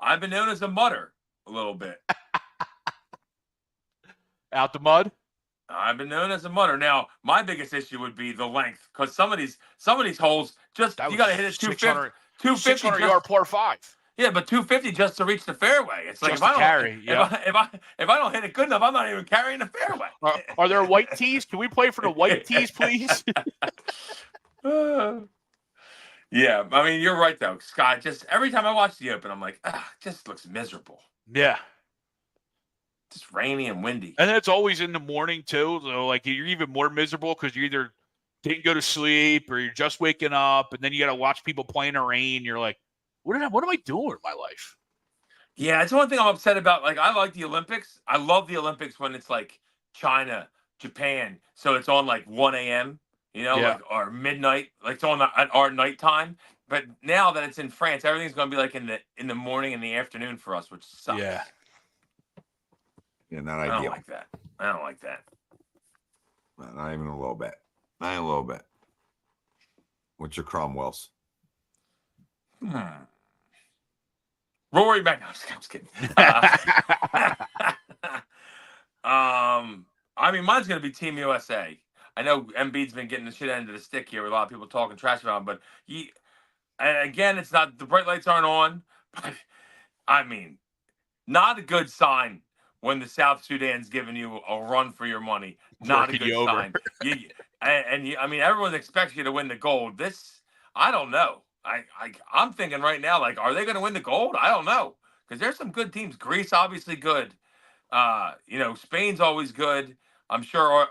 I've been known as a mutter a little bit. Out the mud? I've been known as a mutter. Now, my biggest issue would be the length, because some of these holes, you got to hit it 250 600-yard par 5. Yeah, but 250 just to reach the fairway. It's like, Just to carry, if I don't hit it good enough, I'm not even carrying the fairway. Are there white tees? Can we play for the white tees, please? Yeah, I mean, you're right though, Scott. Just every time I watch the Open, I'm like, it just looks miserable. Yeah. Just rainy and windy. And it's always in the morning too. So like you're even more miserable because you either didn't go to sleep or you're just waking up, and then you got to watch people play in the rain. You're like, what am I doing with my life? Yeah, it's one thing I'm upset about. Like, I like the Olympics. I love the Olympics when it's like China, Japan. So it's on like 1 a.m., like, or midnight. Like it's on at our nighttime. But now that it's in France, everything's going to be like in the morning and the afternoon for us, which sucks. Yeah. Yeah, not I ideal. don't like that. I don't like that. Not even a little bit. Not even a little bit. What's your Cromwells? Rory back. No, I'm just kidding. I mean, mine's going to be Team USA. I know Embiid's been getting the shit end of the stick here with a lot of people talking trash about him, but again, it's not, the bright lights aren't on, but I mean, not a good sign when the South Sudan's giving you a run for your money. Not a good sign. I mean, everyone expects you to win the gold. This, I don't know. I'm thinking right now, like, are they going to win the gold? I don't know, because there's some good teams. Greece, obviously good. Spain's always good. I'm sure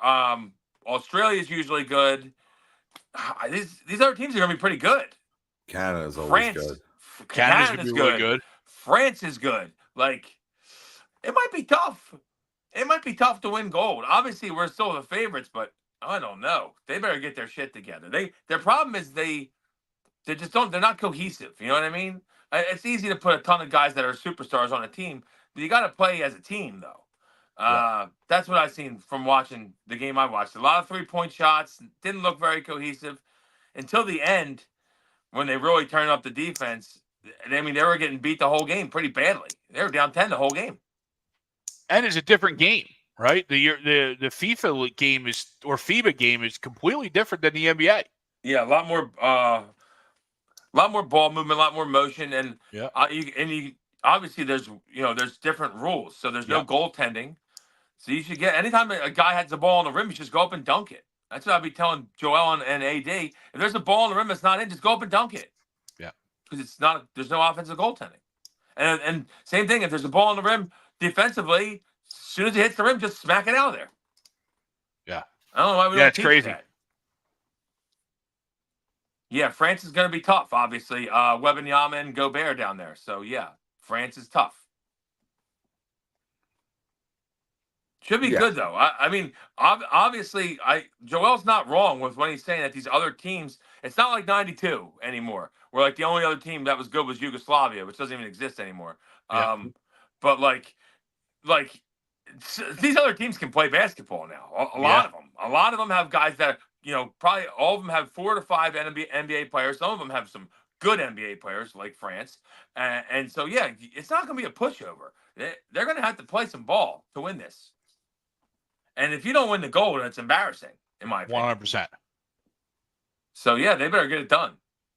Australia's usually good. These other teams are going to be pretty good. Canada's always good. Canada's really good. France is good. Like, it might be tough. It might be tough to win gold. Obviously, we're still the favorites, but I don't know. They better get their shit together. Their problem is they just don't. They're not cohesive. You know what I mean? It's easy to put a ton of guys that are superstars on a team, but you got to play as a team, though. That's what I've seen from watching the game I watched. A lot of 3-point shots. Didn't look very cohesive until the end, when they really turned up the defense. I mean, they were getting beat the whole game pretty badly. They were down 10 the whole game. And it's a different game, right? The FIFA game FIBA game is completely different than the NBA. Yeah, a lot more ball movement, a lot more motion, and obviously there's different rules, so there's no goaltending. So you should get, anytime a guy has the ball on the rim, you just go up and dunk it. That's what I'd be telling Joel and AD. If there's a ball on the rim that's not in, just go up and dunk it. Yeah, because there's no offensive goaltending. And same thing, if there's a ball on the rim defensively, as soon as it hits the rim, just smack it out of there. Yeah, I don't know why we don't teach crazy. that. Yeah, France is going to be tough, obviously. Wembanyama and Gobert down there. So, yeah, France is tough. Should be good, though. I mean, obviously, Joel's not wrong with when he's saying that these other teams, it's not like 92 anymore, where, like, the only other team that was good was Yugoslavia, which doesn't even exist anymore. Yeah. But, like, these other teams can play basketball now. A lot of them. A lot of them have guys that, probably all of them have 4 to 5 NBA players. Some of them have some good NBA players, like France. And so, yeah, it's not going to be a pushover. They're going to have to play some ball to win this. And if you don't win the gold, it's embarrassing, in my opinion. 100%. So, yeah, they better get it done.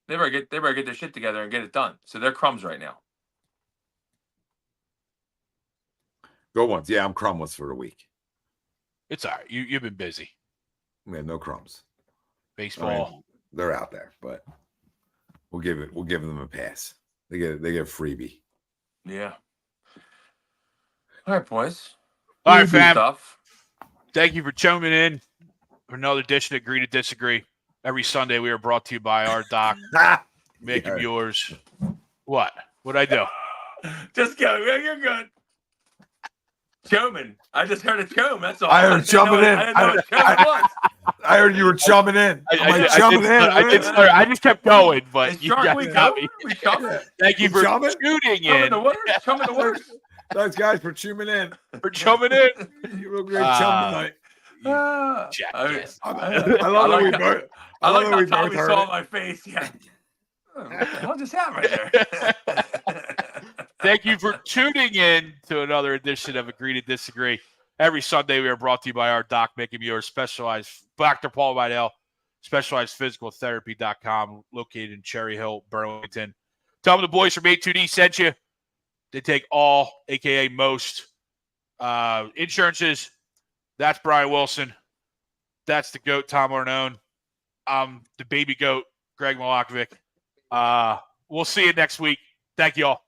They better get their shit together and get it done. So they're crumbs right now. Good ones. Yeah, I'm Crumbless for the week. It's all right. You've been busy. We had no crumbs. Baseball. I mean, they're out there, but we'll give them a pass. They get a freebie. Yeah. All right, boys. All right, fam. Stuff. Thank you for tuning in for another edition of Agree to Disagree. Every Sunday we are brought to you by our doc. Make him yours. What? What'd I do? Just go. You're good. Showman. I just heard a chum. That's all. I heard chumming in. I didn't know what chum was. I heard you were chumming in. I just kept going, but Is you Shark got Week got over? me. We chumming? Thank you for chumming? tuning Chumming in. the words. Chumming the words. Thanks, guys, for tuning in. For chumming in. You look great chum tonight. Jackass. I love that we both. I like how we Tommy both heard saw it. my face. Yeah. What the hell just happened there? Thank you for tuning in to another edition of Agree to Disagree. Every Sunday, we are brought to you by our doc, making yours specialized, Dr. Paul Vidal, specializedphysicaltherapy.com, located in Cherry Hill, Burlington. Tell them the boys from A2D sent you. They take all, a.k.a. most, insurances. That's Brian Wilson. That's the GOAT, Tom Arnone. I'm the baby GOAT, Greg Milakovic. We'll see you next week. Thank you all.